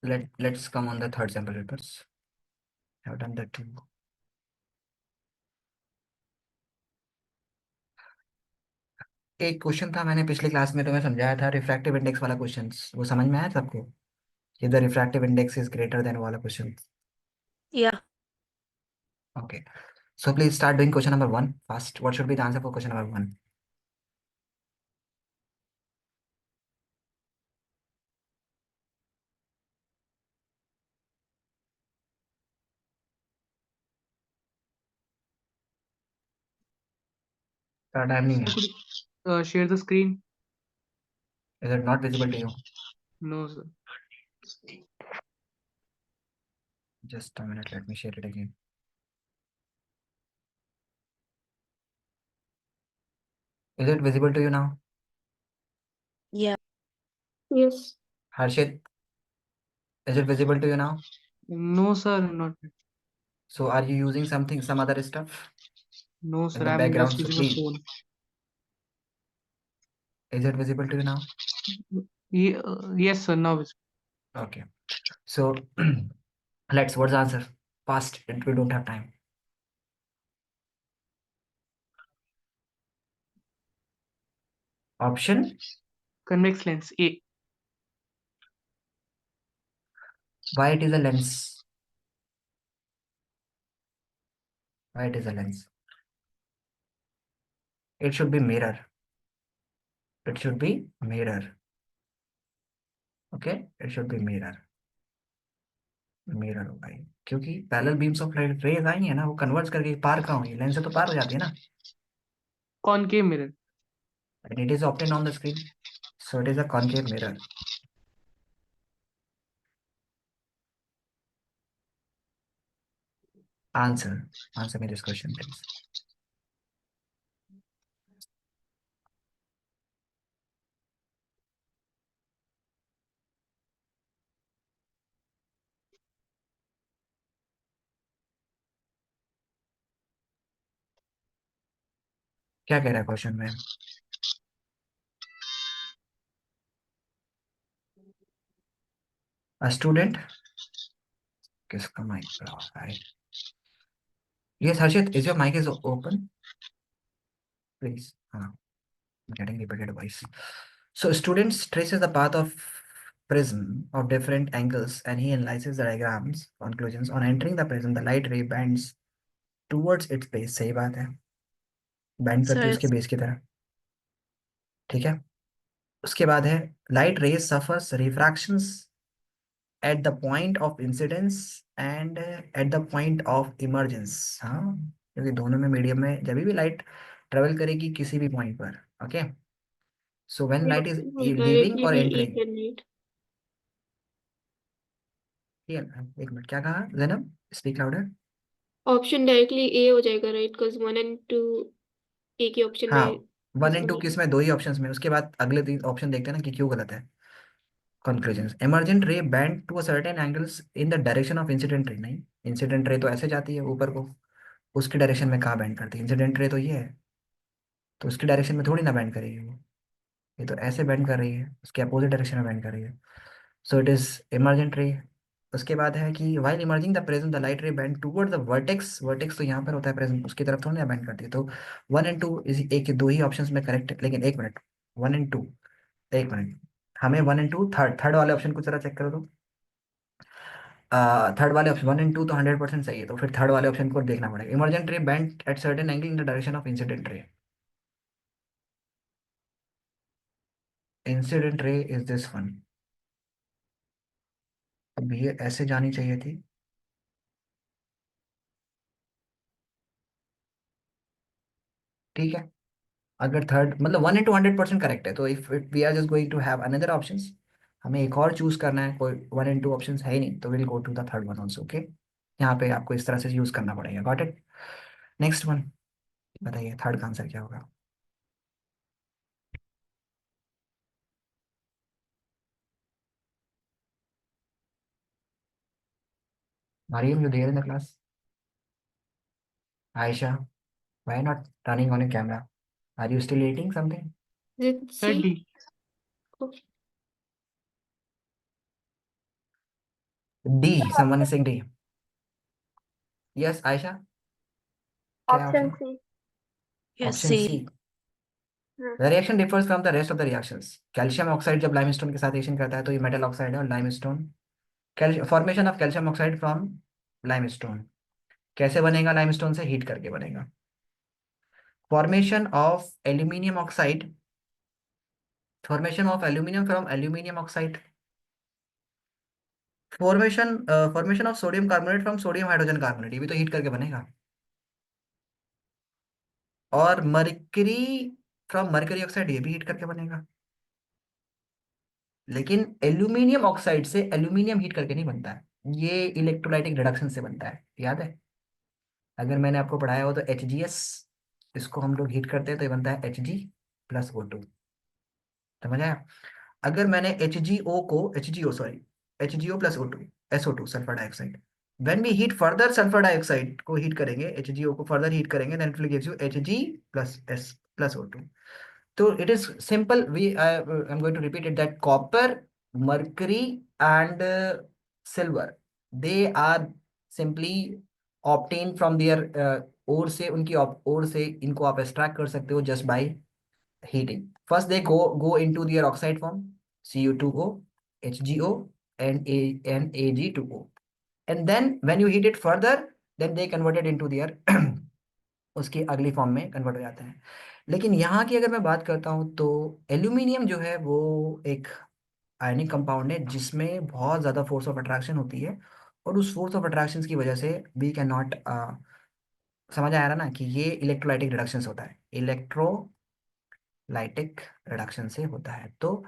let's come on the third sample papers. Have done that too. एक question था, मैंने पिछली क्लास में तुम्हें समझाया था, रिफ्रैक्टिव इंडेक्स वाला क्वेश्चन, वो समझ में आया सबको? If the refractive index is greater than वाला question. Yeah. Okay. So please start doing question number 1 fast. What should be the answer for question number 1? Time नहीं है. Share the screen. Is it not visible to you? No, sir. Just a minute, let me share it again. Is it visible to you now? Yeah. Yes. Harshit, is it visible to you now? No, sir, not. So are you using something, some other stuff No, sir. the I'm background, just so using a please. phone. Is it visible to you now? Yes, sir. Now it's Okay. So what's the answer? Fast, we don't have time. Option? convex lens A. Why it is a lens? Why it is a lens? It should be mirror. It should be mirror. Okay, it should be mirror. Mirror होगा ये, क्योंकि parallel beams of light rays आई है ना, वो converge करके पार कहाँ हुई, लेंस से तो पार हो जाती है ना. Concave mirror. And it is obtained on the screen, so it is a concave mirror. Answer me this question please. क्या कह रहा है क्वेश्चन में? A student, किसका माइक लगा है? Yes, Harshit, is your mic is open? Please. I'm getting repeated voice. So students traces the path of prism of different angles and he analyzes the diagrams. Conclusions: on entering the prism, the light ray bends towards its base. सही बात है, band करती है उसके base की तरह. ठीक है. उसके बाद है light rays suffers refractions at the point of incidence and at the point of emergence. हाँ, क्योंकि दोनों में मीडियम में जब भी लाइट ट्रेवल करेगी किसी भी पॉइंट पर. Okay. So when light is leaving और एंटरिंग. एक मिनट, क्या कहा Zainab? Speak louder. Option directly a हो जाएगा, राइट? बिकॉज़ 1 एंड 2 ए के ऑप्शन हाँ, में 1 and 2 किस में? दो ही ऑप्शंस में. उसके बाद अगले 3 ऑप्शन देखते हैं ना कि क्यों गलत है. Conclusions: emergent ray bend to a certain angles in the direction of incident ray. नहीं, इंसिडेंट रे तो ऐसे जाती है ऊपर को, उसकी डायरेक्शन में कहाँ बैंड करती है? इंसिडेंट रे तो ये है, तो उसकी डायरेक्शन में थोड़ी ना बैंड करेगी वो. ये तो ऐसे बैंड कर रही है, उसके अपोजिट डायरेक्शन में बैंड कर रही है. सो इट इज इमर्जेंट रे. उसके बाद है कि while emerging the prism the light ray bend toward the vertex. Vertex तो यहाँ पर होता है प्रिज्म, उसकी तरफ थोड़ी ना बैंड करती है. तो 1 and 2 इस एक दो ही ऑप्शंस में करेक्ट है. लेकिन एक मिनट, 1 and 2, एक मिनट, हमें 1 and 2, थर्ड वाले ऑप्शन को जरा चेक करो तो. थर्ड वाले ऑप्शन 1 and 2 तो 100% सही है, तो फिर थर्ड वाले ऑप्शन को देखना पड़ेगा. इमर्जेंट रे bent at certain angle in the direction of incident ray. Incident ray is this one. अब ये ऐसे जानी चाहिए थी. ठीक है, अगर थर्ड मतलब 1 and 2 100% करेक्ट है, तो if we are just going to have another options, हमें एक और चूज करना है, कोई 1 and 2 ऑप्शंस है ही नहीं, तो will go to the third one also. Okay, यहाँ पे आपको इस तरह से यूज करना पड़ेगा. Got it? नेक्स्ट वन, बताइए थर्ड का आंसर क्या होगा? Mariam, you there in the class? Aisha, why not turning on your camera? Are you still eating something? Is it Sir, C? D. Okay. D. Someone is saying D. Yes, Aisha. क्या है option option? C. Yes, Option C. C. The reaction differs from the rest of the reactions. Calcium oxide जब limestone के साथ reaction करता है तो ये metal oxide है और limestone formation of calcium oxide from limestone कैसे बनेगा लाइमस्टोन से हीट करके बनेगा formation of aluminium oxide formation of aluminium from aluminium oxide formation of sodium carbonate from sodium hydrogen carbonate ये भी तो हीट करके बनेगा और मरकरी फ्रॉम मरकरी ऑक्साइड ये भी हीट करके बनेगा लेकिन एल्यूमिनियम ऑक्साइड से एल्यूमिनियम हीट करके नहीं बनता है ये इलेक्ट्रोलाइटिक रिडक्शन से बनता है याद है अगर मैंने आपको पढ़ाया हो तो HgS इसको हम लोग हीट करते हैं तो ये बनता है Hg+O2 समझ आया अगर मैंने HgO को HgO sorry HgO+O2 SO2 sulphur dioxide when we heat further sulphur dioxide को हीट करेंगे HgO को फर्दर हीट करेंगे then it will gives you Hg+S+O2 so it is simple I'm going to repeat it that copper mercury and silver they are simply obtained from their ore से उनकी ore से इनको आप extract कर सकते हो just by heating first they go into their oxide form Cu2O HgO and Ag2O and then when you heat it further then they convert it into their उसकी अगली फॉर्म में कन्वर्ट हो जाते हैं लेकिन यहाँ की अगर मैं बात करता हूँ तो एल्यूमिनियम जो है वो एक आयनिक कंपाउंड है जिसमें बहुत ज़्यादा फोर्स ऑफ अट्रैक्शन होती है और उस फोर्स ऑफ अट्रैक्शन की वजह से वी कैन नॉट समझ आ रहा ना कि ये इलेक्ट्रोलाइटिक रिडक्शन से होता है इलेक्ट्रोलाइटिक रिडक्शन से होता है तो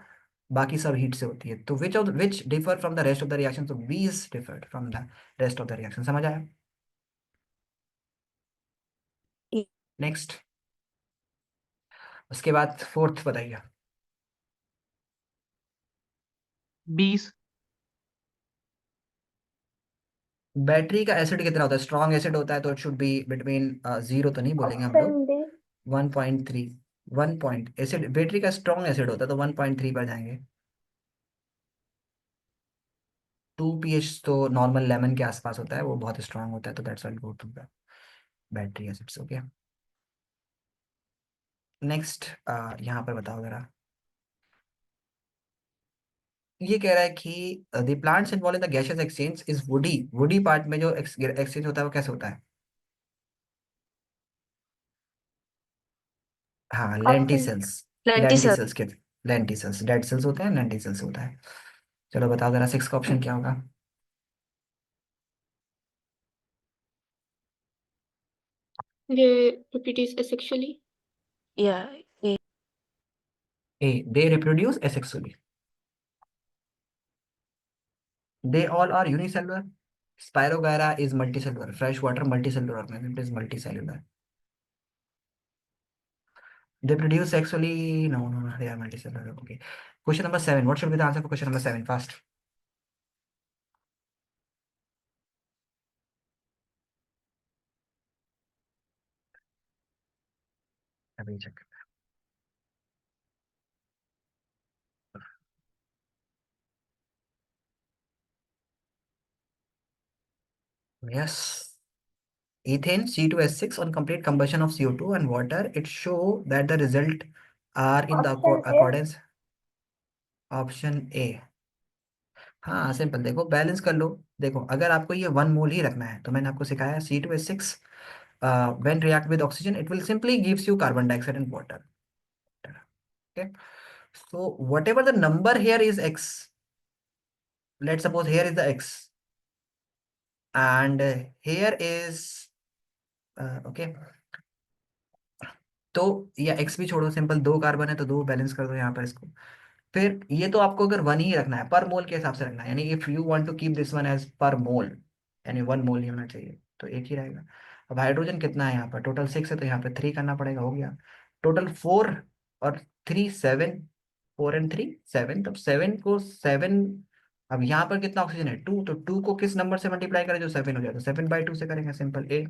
बाकी सब हीट से होती है तो which differ from the rest of the reaction तो b is differed from the rest of the reaction समझ आया E. नेक्स्ट उसके बाद फोर्थ बताइए B. बैटरी का एसिड कितना होता है स्ट्रॉन्ग एसिड होता है तो इट शुड बी बिटवीन 0 तो नहीं बोलेंगे हम लोग option D. 1.3 1 point acid battery का स्ट्रॉन्ग एसिड होता है तो 1.3 पर जाएंगे 2 pH तो नॉर्मल लेमन के आसपास होता है वो बहुत स्ट्रांग होता है तो that's why go to the battery acids okay next यहाँ पर बताओ जरा ये कह रहा है कि the plants involve in the gases exchange is woody woody part में जो एक्सचेंज होता है वो कैसे होता है हाँ लेंटिसेल्स Lenticel. लेंटिसेल्स के लेंटिसेल्स डेड सेल्स होते हैं लेंटिसेल्स होता है चलो बताओ जरा 6 का ऑप्शन क्या होगा They reproduce asexually. Yeah. A. A they reproduce asexually they all are unicellular Spirogyra is multicellular freshwater multicellular organism it is multicellular they produce sexually no they are multicellular okay question number 7 what should be the answer for question number 7 fast अभी check yes ethane C2H6 on complete combustion of CO2 and water it show that the result are in the option A. accordance option A हाँ simple देखो balance कर लो देखो अगर आपको ये 1 मोल ही रखना है तो मैंने आपको सिखाया C2H6 when react with oxygen it will simply gives you carbon dioxide and water okay so whatever the number here is x let's suppose here is the x and here is okay तो या x भी छोड़ो simple 2 carbon है तो 2 balance कर दो यहाँ पर इसको फिर ये तो आपको अगर 1 ही रखना है पर मोल के हिसाब से रखना है यानी if you want to keep this one as per mole यानी 1 मोल ही होना चाहिए तो एक ही रहेगा अब हाइड्रोजन कितना है यहाँ पर टोटल 6 है तो यहाँ पे 3 करना पड़ेगा हो गया टोटल 4 और 3 7 4 एंड 3 7 तब 7 को 7 अब यहाँ पर कितना ऑक्सीजन है 2 तो 2 को किस नंबर से मल्टीप्लाई करें जो 7 हो जाए तो 7/2 से करेंगे simple A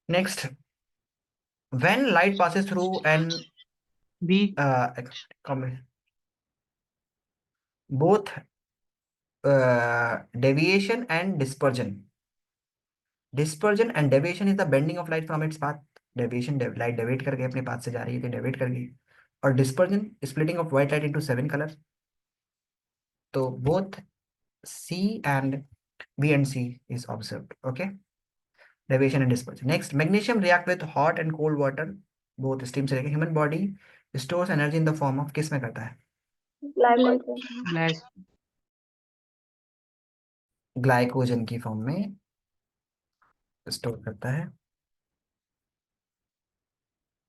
next when light passes through an B. both deviation and dispersion. Dispersion and deviation is the bending of light from its path. Deviation, light deviate करके अपने path से जा रही है तो deviate कर गई, और dispersion splitting of white light into 7 colors. तो both C and B and C is observed. Okay, deviation and dispersion. Next, magnesium react with hot and cold water, both steam से लेके. Human body stores energy in the form of, किस में करता है? Glass. Glycogen की form में store करता है.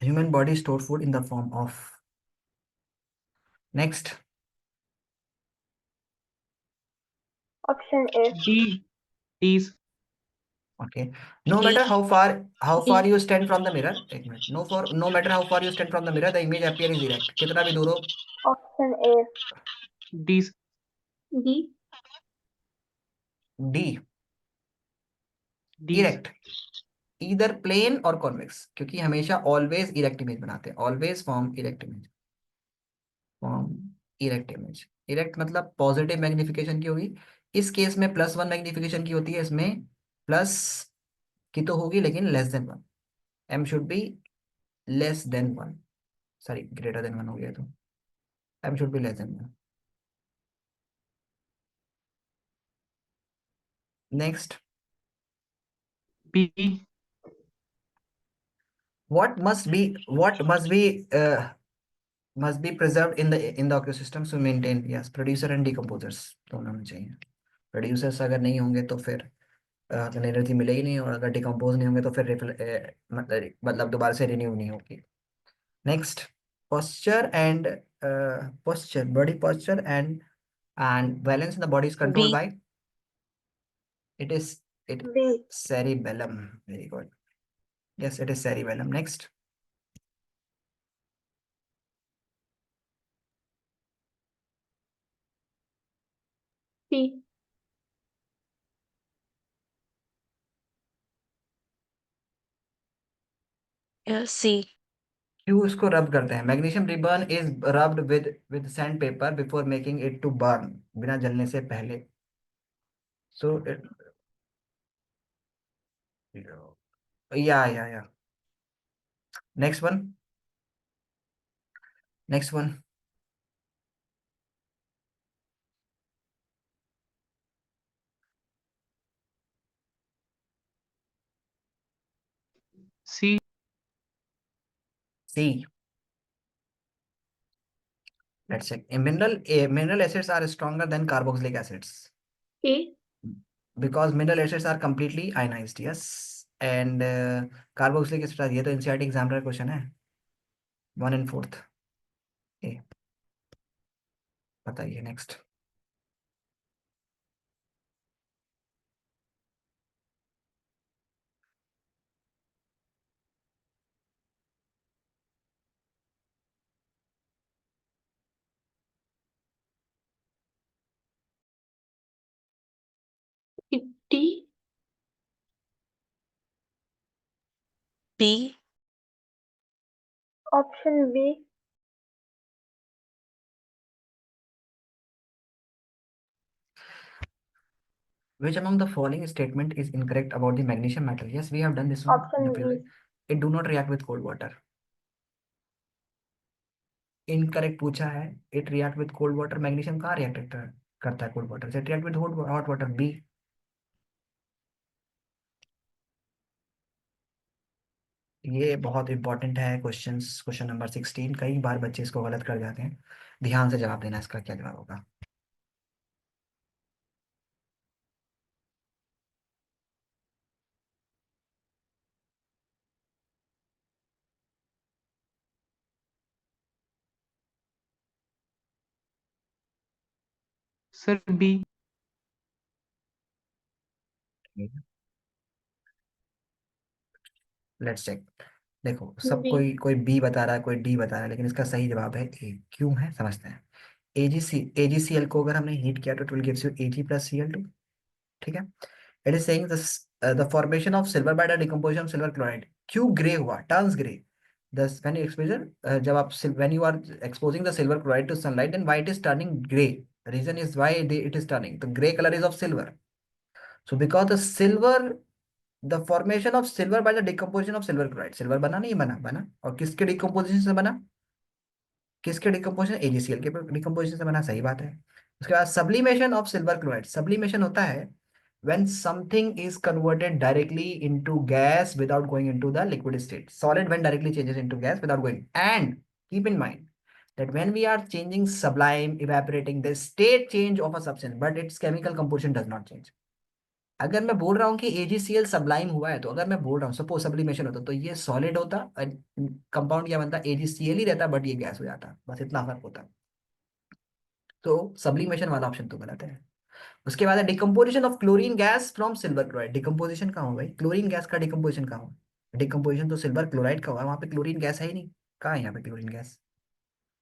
Human body store food in the form of. Next, Option A. D. D's. okay. No D. matter how far D. you stand from the mirror. एक minute. No matter how far you stand from the mirror, the image appear is erect. कितना भी दूर हो. Option A. D's. D. D. D's. Erect. Either plane or convex, क्योंकि हमेशा always erect image बनाते हैं. Always form erect image. Form erect image. Erect मतलब positive magnification की होगी. इस केस में +1 मैग्निफिकेशन की होती है, इसमें प्लस की तो होगी लेकिन <1. M should be <1. Sorry, greater than 1 हो गया तो M should be <1. Next, B. what must be preserved in the ecosystem to maintain. Yes, producer and decomposers दोनों में चाहिए. Producers अगर नहीं होंगे तो फिर एनर्जी मिलेगी नहीं, और अगर डिकम्पोज नहीं होंगे तो फिर मतलब दोबारा से रिन्यू नहीं होगी. Next, posture and body posture and balance in the body is controlled B. by, it is B. cerebellum. Very good. Yes, it is cerebellum. Next, C. Yeah, C. क्यों इसको रब करते हैं? Magnesium ribbon is rubbed with sandpaper before making it to burn, बिना जलने से पहले. So या next one. Next one. C. C. Let's check. Mineral acids are stronger than carboxylic acids A. because mineral acids are completely ionized. Yes, and carboxylic acids are, ये तो NCERT exam का question है. 1 and 4th. A. बताइए. Next. D. B. Option B. Which among the following statement is incorrect about the magnesium metal? Yes, we have done this one. Option B. It do not react with cold water. Incorrect पूछा है. It react with cold water. Magnesium कहाँ react करता है cold water से? It react with hot water. B. ये बहुत important है question number 16. कई बार बच्चे इसको गलत कर जाते हैं. ध्यान से जवाब देना, इसका क्या जवाब होगा. Sir, B. Let's check. देखो, सब B. कोई बी बता रहा है, कोई डी बता रहा है, लेकिन इसका सही जवाब है ए. क्यों है समझते हैं. AgCl को अगर हमने हीट किया तो it will gives you Ag+Cl2. ठीक है. It is saying the formation of silver by the decomposition of silver chloride. क्यों ग्रे हुआ? Turns grey. दस व्हेन एक्सपोजर, जब आप when you are exposing the silver chloride to sunlight, then white is turning grey. Reason is why it is turning. The gray color is of silver. So because the silver, the formation of silver by the decomposition of silver chloride. Silver बना नहीं बना बना, और किसके decomposition से बना? किसके decomposition? AgCl के डिकम्पोजिशन से बना, सही बात है। उसके बाद sublimation of silver chloride. Sublimation होता है when something is converted directly into gas without going into the liquid state. Solid when directly changes into gas without going. And keep in mind that when we are changing, sublime, evaporating, the state change of a substance, but its chemical composition does not change. अगर मैं बोल रहा हूँ कि AgCl sublime हुआ है, तो अगर मैं बोल रहा हूँ सपोज सब्लिमेशन होता तो ये सॉलिड होता, कंपाउंड क्या बनता? AgCl ही रहता, बट ये गैस हो जाता, बस इतना फर्क होता। तो सब्लिमेशन वाला ऑप्शन तो गलत है। उसके बाद है decomposition of chlorine gas from silver chloride. Decomposition कहाँ हो भाई? क्लोरीन गैस का डिकम्पोजिशन कहाँ हो? डिकम्पोजिशन तो सिल्वर क्लोराइड का हुआ, वहाँ पे क्लोरीन गैस है ही नहीं। कहाँ है यहाँ पे chlorine gas?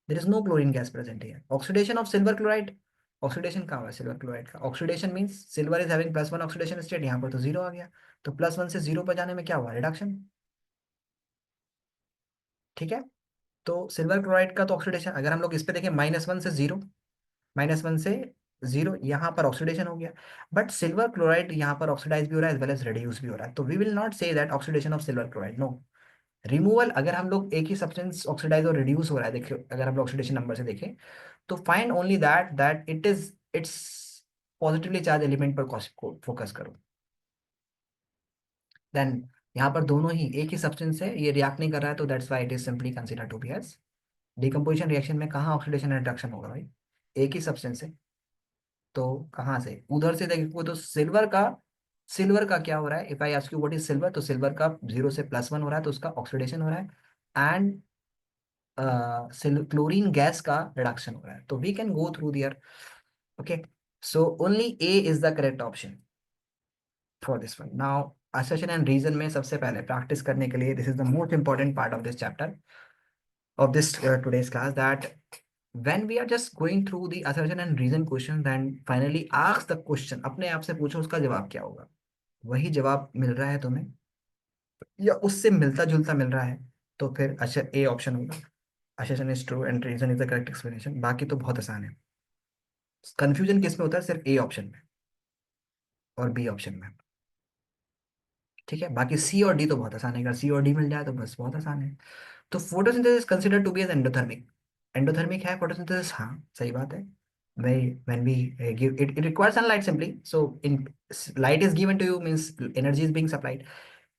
There is no chlorine gas present here. Oxidation of silver chloride. Oxidation कहाँ हुआ सिल्वर क्लोराइड का? Oxidation means silver is having +1 oxidation state, यहाँ पर तो 0 आ गया। तो +1 से 0 पर जाने में क्या हुआ? रिडक्शन। ठीक है, तो सिल्वर क्लोराइड का तो ऑक्सीडेशन, अगर हम लोग इस पे देखें -1 से 0, -1 से 0, यहाँ पर ऑक्सीडेशन हो गया। बट सिल्वर क्लोराइड यहाँ पर ऑक्सीडाइज भी हो रहा है एज वेल एज रिड्यूस भी हो रहा है, तो we will not say that oxidation of silver chloride, no. Removal, अगर हम लोग एक ही सब्सटेंस ऑक्सीडाइज और रिड्यूस हो रहा है, देखिए अगर हम लोग ऑक्सीडेशन नंबर से देखें, तो find only that it's positively charge element पर फोकस करो। देन यहाँ पर दोनों ही एक ही सब्सटेंस है, ये रिएक्ट नहीं कर रहा है, तो that's why it is simply consider to be as decomposition reaction में कहाँ ऑक्सीडेशन रिडक्शन होगा भाई? एक ही सब्सटेंस है, तो कहाँ से? उधर से देखो तो सिल्वर का क्या हो रहा है? If I ask you what is silver, तो सिल्वर का 0 से +1 हो रहा है, तो उसका ऑक्सीडेशन हो रहा है। एंड क्लोरीन गैस का रिडक्शन हो रहा है, तो we can go through there. Okay, so only A is the correct option for this one. Now assertion and reason में सबसे पहले प्रैक्टिस करने के लिए, this is the most important part of this chapter of this today's class, that when we are just going through the assertion and reason question, then finally ask the question, अपने आप से पूछो उसका जवाब क्या होगा। वही जवाब मिल रहा है तुम्हें या उससे मिलता जुलता मिल रहा है, तो फिर अच्छा ए ऑप्शन होगा। assertion is true and reason is the correct explanation। बाकी तो बहुत आसान है। कंफ्यूजन किस में होता है? सिर्फ ए ऑप्शन में और बी ऑप्शन में। ठीक है, बाकी सी और डी तो बहुत आसान है, अगर सी और डी मिल जाए तो बस बहुत आसान है। तो photosynthesis consider to be as endothermic. Endothermic है फोटोसिंथेसिस, हाँ सही बात है। When we give it requires sunlight simply, so in light is given to you means energy is being supplied,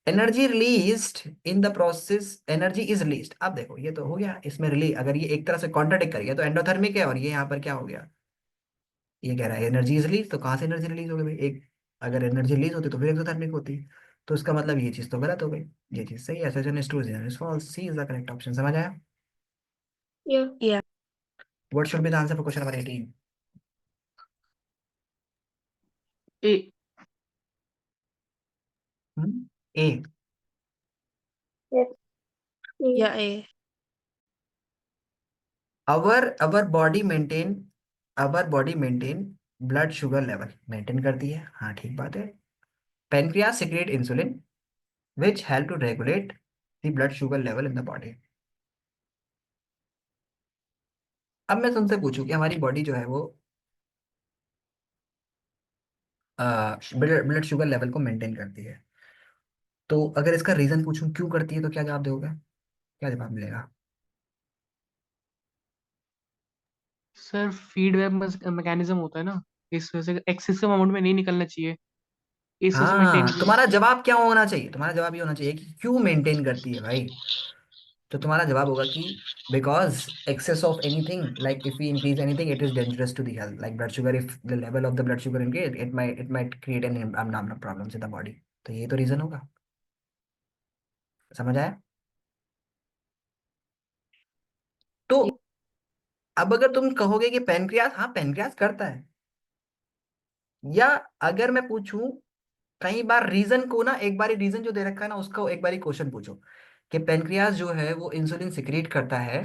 energy released in the process, energy is released। अब देखो ये तो हो गया इसमें रिलीज, अगर ये एक तरह से कॉन्ट्राडिक्ट कर गया तो एंडोथर्मिक है, और ये यहाँ पर क्या हो गया? ये कह रहा है एनर्जी इज रिलीज, तो कहाँ से एनर्जी रिलीज हो गई भाई? एक अगर एनर्जी रिलीज होती तो फिर एक्सोथर्मिक होती, तो इसका मतलब ये चीज तो गलत हो गई, ये चीज सही है। Assertion is true, is false, C is the correct option. समझ आया? Yeah. Yeah. What should be the answer for question number 18? A, A. Yes. Yeah. A. our body maintain blood sugar level maintain करती है, हाँ ठीक बात है। Pancreas secrete insulin which help to regulate the blood sugar level in the body. अब मैं तुमसे पूछूं कि हमारी बॉडी जो है वो ब्लड शुगर लेवल को मेंटेन करती है, तो अगर इसका रीजन पूछूं क्यों करती है, तो क्या जवाब दोगे? क्या जवाब मिलेगा? सर फीडबैक मैकेनिज्म होता है ना, इस वजह से एक्सेसिव अमाउंट में नहीं निकलना चाहिए, इस वजह से मेंटेन। हाँ, तुम्हारा जवाब क्या होना चाहिए? तुम्हारा जवाब ये होना चाहिए कि क्यों मेंटेन करती है भाई। तो तुम्हारा जवाब होगा कि because excess of anything, like if we increase anything it is dangerous to the health, like blood sugar, if the level of the blood sugar increase it might create an abnormal problems in the body. तो ये तो reason होगा। समझ आया? तो अब अगर तुम कहोगे कि पेनक्रियास, हाँ पेनक्रियास करता है, या अगर मैं पूछूं कई बार रीजन को ना, एक बार रीजन जो दे रखा है ना उसका एक बार क्वेश्चन पूछो कि पेनक्रियास जो है वो इंसुलिन सिक्रीट करता है,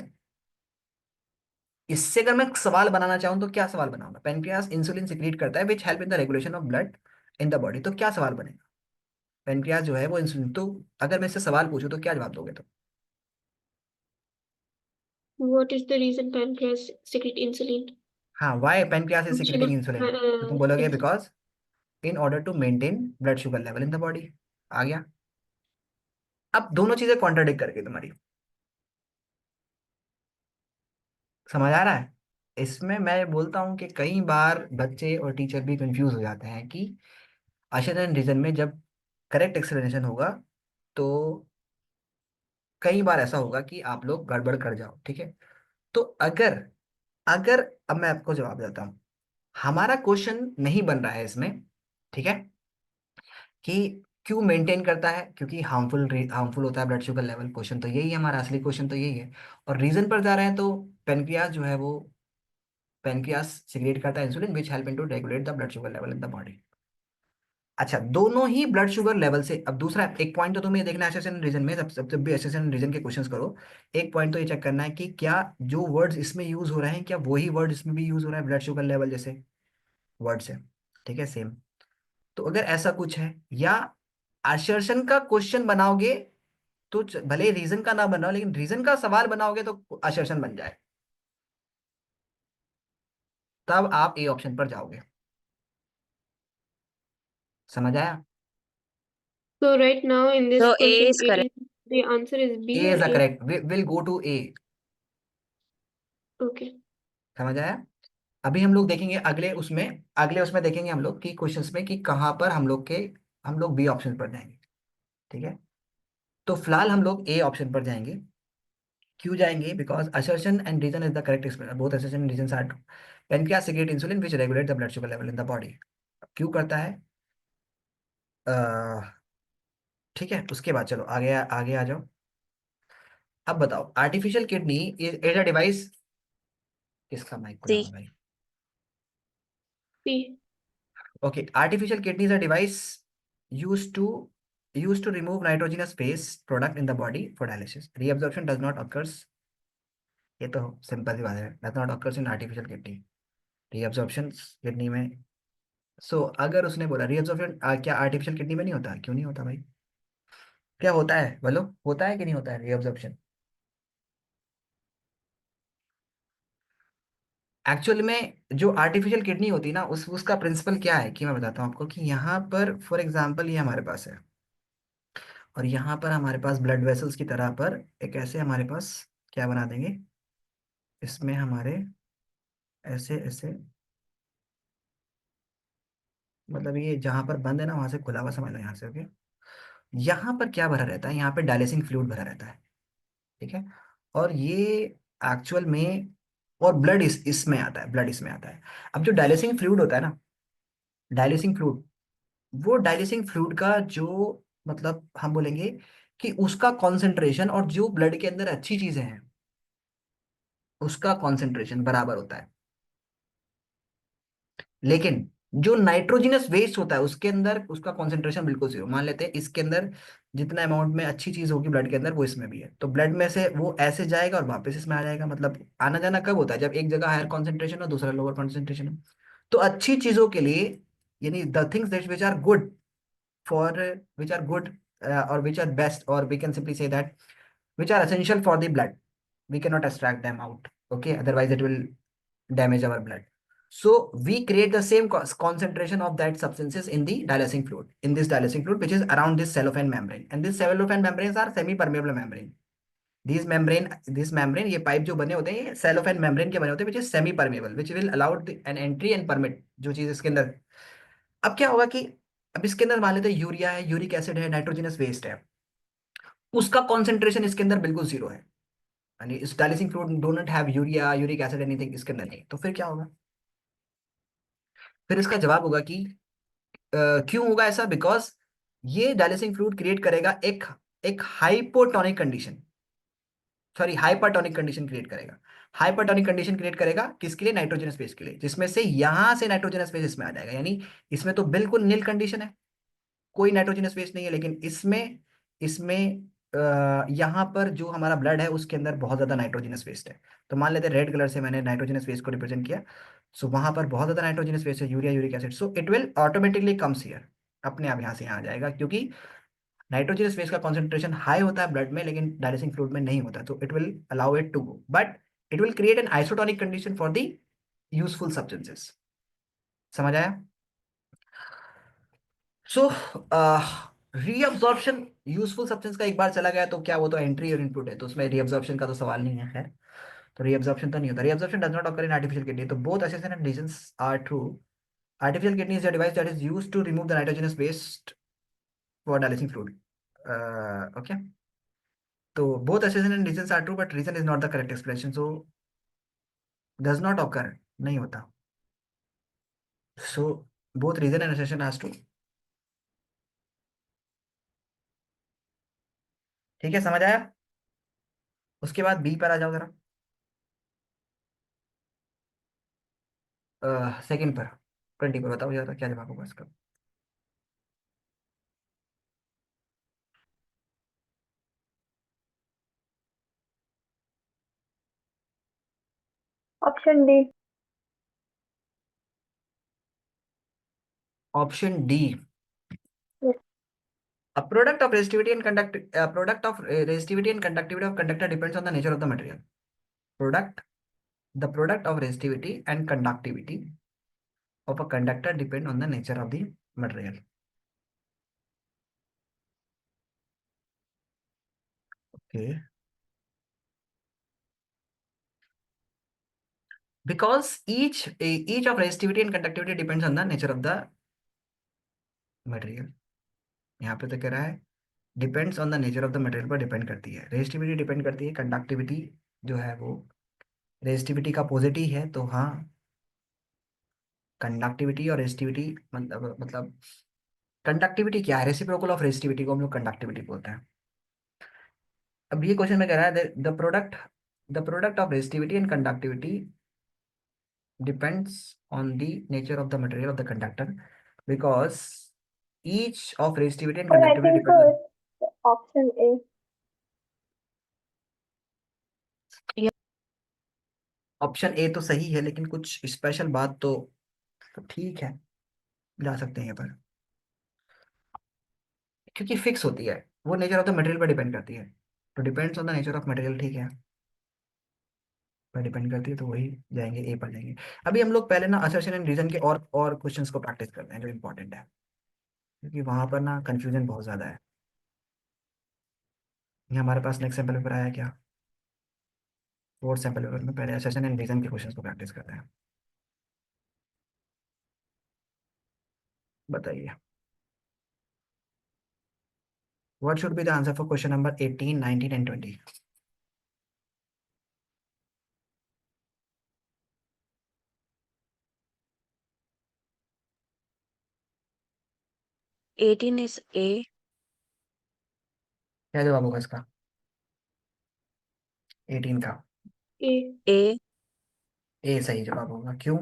इससे अगर मैं सवाल बनाना चाहूं तो क्या सवाल बनाऊंगा? पेनक्रियास इंसुलिन सिक्रीट करता है विच help in the regulation of blood in the body, तो क्या सवाल बनेगा? पेनक्रियास जो है वो इंसुलिन, तो अगर मैं इससे सवाल पूछूं तो क्या जवाब दोगे? तो What is the reason pancreas secrete insulin? हाँ, why pancreas is Function secreting of insulin, तो तुम बोलोगे yes. Because in order to maintain blood sugar level in the body. आ गया। अब दोनों चीजें कॉन्ट्राडिक्ट करके तुम्हारी, समझ आ रहा है? इसमें मैं बोलता हूँ कि कई बार बच्चे और टीचर भी कंफ्यूज हो जाते हैं कि आशर एंड रीजन में जब करेक्ट एक्सप्लेनेशन होगा तो कई बार ऐसा होगा कि आप लोग गड़बड़ कर जाओ, ठीक है? तो अगर अगर अब मैं आपको जवाब देता हूँ, हमारा क्वेश्चन नहीं बन रहा है इसमें, ठीक है, कि क्यों मेंटेन करता है, क्योंकि हार्मफुल होता है ब्लड शुगर लेवल। क्वेश्चन तो यही है, हमारा असली क्वेश्चन तो यही है। और रीजन पर जा रहे हैं तो पेनक्रियास जो है वो पेनक्रियास सिक्रिएट करता है insulin which help in to regulate the blood sugar level in the body. अच्छा, दोनों ही ब्लड शुगर लेवल से। अब दूसरा एक पॉइंट तो तुम्हें ये देखना है एसेशन रीजन में, जब भी एसेशन रीजन के क्वेश्चंस करो, एक पॉइंट तो ये चेक करना है कि क्या जो वर्ड्स इसमें यूज हो रहे हैं क्या वही वर्ड इसमें भी यूज हो रहा है ब्लड शुगर लेवल जैसे वर्ड्स है, ठीक है, सेम। तो अगर ऐसा कुछ है या आशर्षण का क्वेश्चन बनाओगे तो भले रीजन का ना बनाओ, लेकिन रीजन का सवाल बनाओगे तो आशर्षण बन जाए, तब आप ए ऑप्शन पर जाओगे। समझ आया? So right now in this So A question, is correct. the answer is B A or is the A? Correct, will go to A. Okay. समझ आया? अभी हम लोग देखेंगे अगले उसमें देखेंगे हम लोग कि क्वेश्चंस में कि कहाँ पर हम लोग बी ऑप्शन पर जाएंगे, ठीक है? तो फिलहाल हम लोग ए ऑप्शन पर जाएंगे। क्यों जाएंगे? Because assertion and reason is the correct explanation, both assertion and reasons are true। pancreas secrete insulin which regulate the blood sugar level in the body। क्यों करता है? अह, ठीक है, उसके बाद चलो आगे आगे आ जाओ। अब बताओ, artificial kidney is a device. किसका माइक खुला हुआ C. है भाई? C. Okay, artificial kidney is a device used to used to remove nitrogenous waste product in the body for dialysis। reabsorption does not occurs। ये तो simple सी बात है, does not occurs in artificial kidney। reabsorption kidney में। सो अगर उसने बोला reabsorption क्या artificial kidney में नहीं होता? क्यों नहीं होता भाई? क्या होता है बोलो, होता है कि नहीं होता है रीअब्जॉर्प्शन? एक्चुअल में जो आर्टिफिशियल किडनी होती है ना, उसका प्रिंसिपल क्या है कि मैं बताता हूँ आपको कि यहाँ पर फॉर एग्जांपल ये हमारे पास है और यहाँ पर हमारे पास ब्लड वेसल्स की तरह पर एक ऐसे हमारे पास क्या बना देंगे, इसमें हमारे ऐसे ऐसे, मतलब ये जहाँ पर बंद है ना वहां से खुला हुआ समझ लो यहाँ से, ओके? यहाँ पर क्या भरा रहता है? यहाँ पे डायलिसिंग फ्लूइड भरा रहता है, ठीक है? और ये एक्चुअल में, और ब्लड इसमें आता है, ब्लड इसमें आता है। अब जो डायलिसिंग फ्लूइड होता है ना, डायलिसिंग फ्लूइड, वो डायलिसिंग फ्लूइड का जो मतलब हम बोलेंगे कि उसका कॉन्सेंट्रेशन और जो ब्लड के अंदर अच्छी चीजें हैं उसका कॉन्सेंट्रेशन बराबर होता है। लेकिन जो नाइट्रोजनस वेस्ट होता है उसके अंदर उसका कॉन्सेंट्रेशन बिल्कुल जीरो। मान लेते हैं इसके अंदर जितना अमाउंट में अच्छी चीज होगी ब्लड के अंदर वो इसमें भी है, तो ब्लड में से वो ऐसे जाएगा और वापस इसमें आ जाएगा। मतलब आना जाना कब होता है? जब एक जगह हायर कॉन्सेंट्रेशन हो दूसरा लोअर कॉन्सेंट्रेशन हो। तो अच्छी चीजों के लिए, यानी the things that which are good for, which are good और विच आर बेस्ट, और we can simply say that which are essential for the blood, we cannot extract them out, okay, otherwise it will damage our blood। So we create the same concentration of that substances in the dialysing fluid, in this dialysing fluid which is around this cellophane membrane, and this cellophane membranes are semi permeable membrane। this membrane ये pipe जो बने होते हैं ये cellophane membrane के बने होते हैं which is semi permeable, which will allow an entry and permit जो चीज इसके अंदर। अब क्या होगा कि अब इसके अंदर मान लेते हैं यूरिया है, यूरिक एसिड है, नाइट्रोजनस वेस्ट है, उसका कॉन्सेंट्रेशन इसके अंदर बिल्कुल जीरो है, यानी इस dialysing fluid do not have urea, uric acid, anything इसके अंदर नहीं। तो फिर क्या होगा? फिर इसका जवाब होगा कि क्यों होगा ऐसा? बिकॉज ये डायलिसिंग फ्लूइड क्रिएट करेगा एक एक hypotonic condition, sorry hypertonic condition create करेगा। हाइपरटोनिक कंडीशन क्रिएट करेगा किसके लिए? नाइट्रोजन स्पेस के लिए, जिसमें से यहां से नाइट्रोजन स्पेस इसमें आ जाएगा। यानी इसमें तो बिल्कुल नील कंडीशन है, कोई नाइट्रोजन स्पेस नहीं है, लेकिन इसमें इसमें यहाँ पर जो हमारा ब्लड है उसके अंदर बहुत ज्यादा नाइट्रोजन स्पेस है। तो मान लेते हैं रेड कलर से मैंने नाइट्रोजन स्पेस को रिप्रेजेंट किया। सो वहां पर बहुत ज्यादा नाइट्रोजन स्पेस है, urea, uric acid, so it will automatically comes here, अपने आप यहाँ से यहाँ आ जाएगा, क्योंकि नाइट्रोजन स्पेस का कॉन्सेंट्रेशन हाई होता है ब्लड में लेकिन डायलिसिंग फ्लूइड में नहीं होता। तो it will allow it to go, but it will create an isotonic condition for the useful substances. समझ आया? सो रीअब्जॉर्प्शन यूजफुल सब्सटेंस का एक बार चला गया तो क्या वो तो एंट्री और इनपुट है, तो उसमें रीअब्जॉर्प्शन का तो सवाल नहीं है। खैर, तो रीअब्जॉर्प्शन तो नहीं होता। Reabsorption does not occur in artificial kidney. तो both essential and reasons are true. Artificial kidney is a device that is used to remove the nitrogenous waste for dialyzing fluid. Okay. So both assertion and reasons are true, but reason is not the correct explanation. So does not occur. नहीं होता. So both reason and assertion has true. ठीक है, समझ आया? उसके बाद B पर आ जाओ जरा। सेकंड पर 20 पर बताओ जरा क्या जवाब होगा इसका। Option D. Option D. Yes. A product of resistivity and conductivity of conductor depends on the nature of the material. Product, the product of resistivity and conductivity of a conductor depend on the nature of the material. Okay. Because each of resistivity and conductivity depends on the nature of the material. यहाँ पे तो कह रहा है depends on the nature of the material पर depend करती है। Resistivity depend करती है, कंडक्टिविटी जो है वो रेजिस्टिविटी का अपोजिट ही है। तो हाँ, कंडक्टिविटी और रेजिस्टिविटी मतलब कंडक्टिविटी क्या है? रेसिप्रोकल ऑफ रेजिस्टिविटी को हम लोग कंडक्टिविटी बोलते हैं। अब ये क्वेश्चन में कह रहा है the product of resistivity and conductivity depends on the nature of the material of the conductor, because each of resistivity and Or I conductivity think depends on it's option A. Option A तो सही है, लेकिन कुछ special बात तो ठीक है, जा सकते हैं यहाँ पर, क्योंकि फिक्स होती है वो नेचर ऑफ द मटेरियल पर डिपेंड करती है। तो depends on the nature of material, ठीक है, पर डिपेंड करती है, तो वही जाएंगे, ए पर जाएंगे। अभी हम लोग पहले ना असर्शन एंड रीजन के और क्वेश्चंस को प्रैक्टिस करते हैं जो इंपॉर्टेंट है, क्योंकि वहां पर ना कंफ्यूजन बहुत ज्यादा है। ये हमारे पास नेक्स्ट सैंपल पेपर आया क्या? फोर्थ सैंपल पेपर में पहले असर्शन एंड रीजन के क्वेश्चंस को प्रैक्टिस करते हैं। बताइए, what should be the answer for question number 18, 19 and 20? 18 is A. क्या जवाब होगा इसका 18 का? A. A. ए सही जवाब होगा। क्यों?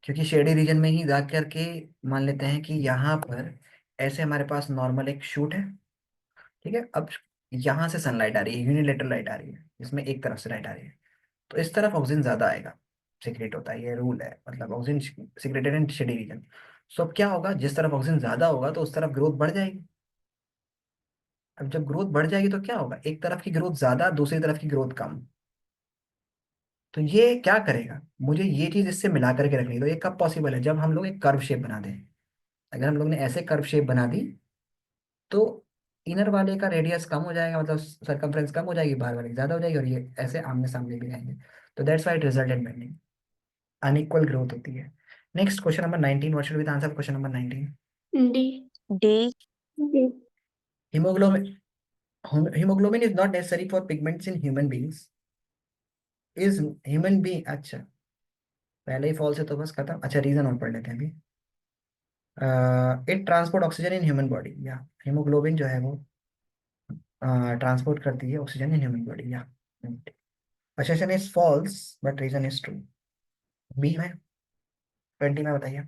क्योंकि शेडी रीजन में ही जा करके मान लेते हैं कि यहाँ पर ऐसे हमारे पास नॉर्मल एक शूट है, ठीक है। अब यहाँ से सनलाइट आ रही है, यूनिलेटरल लाइट आ रही है, इसमें एक तरफ से लाइट आ रही है, तो इस तरफ ऑक्सीजन ज्यादा आएगा, सीक्रेट होता है, ये रूल है, मतलब ऑक्सीजन सीक्रेटेड इन शेडी रीजन। सो अब क्या होगा, जिस तरफ ऑक्सीजन ज्यादा होगा तो उस तरफ ग्रोथ बढ़ जाएगी। अब जब ग्रोथ बढ़ जाएगी तो क्या होगा, एक तरफ की ग्रोथ ज्यादा, दूसरी तरफ की ग्रोथ कम। तो ये क्या करेगा, मुझे ये चीज इससे मिला करके रखनी है। तो ये कब पॉसिबल है, जब हम लोग एक कर्व शेप बना दें। अगर हम लोग ने ऐसे कर्व शेप बना दी तो इनर वाले का रेडियस कम हो जाएगा, मतलब सरकमफ्रेंस कम हो जाएगी, बाहर वाले की ज्यादा हो जाएगी, और ये ऐसे आमने सामने भी आएंगे। तो that's why it result in bending, unequal growth होती है। Next question number 19, what should be the answer question number 19? D. D. D. Haemoglobin haemoglobin is not necessary for pigments in human beings. Is human being, अच्छा पहले ही false है तो बस खत्म। अच्छा, reason और पढ़ लेते हैं अभी। It transport oxygen in human body, या हीमोग्लोबिन जो है वो ट्रांसपोर्ट करती है ऑक्सीजन इन ह्यूमन बॉडी, या assertion is false but reason is true. B में 20 में बताइए।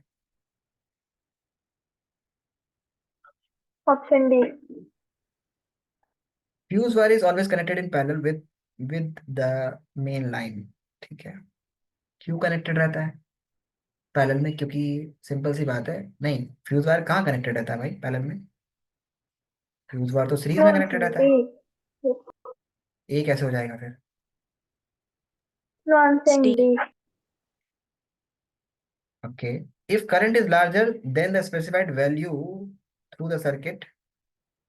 Option D. Fuse wire is always connected in parallel with the main line, ठीक है। क्यों कनेक्टेड रहता है पैरेलल में? क्योंकि सिंपल सी बात है, नहीं फ्यूज वायर कहाँ कनेक्टेड रहता है भाई पैरेलल में? फ्यूज वायर तो सीरीज में कनेक्टेड रहता A. है। Yes. ए कैसे हो जाएगा फिर? No, I'm saying C. D. Okay. If current is larger than the specified value through the circuit,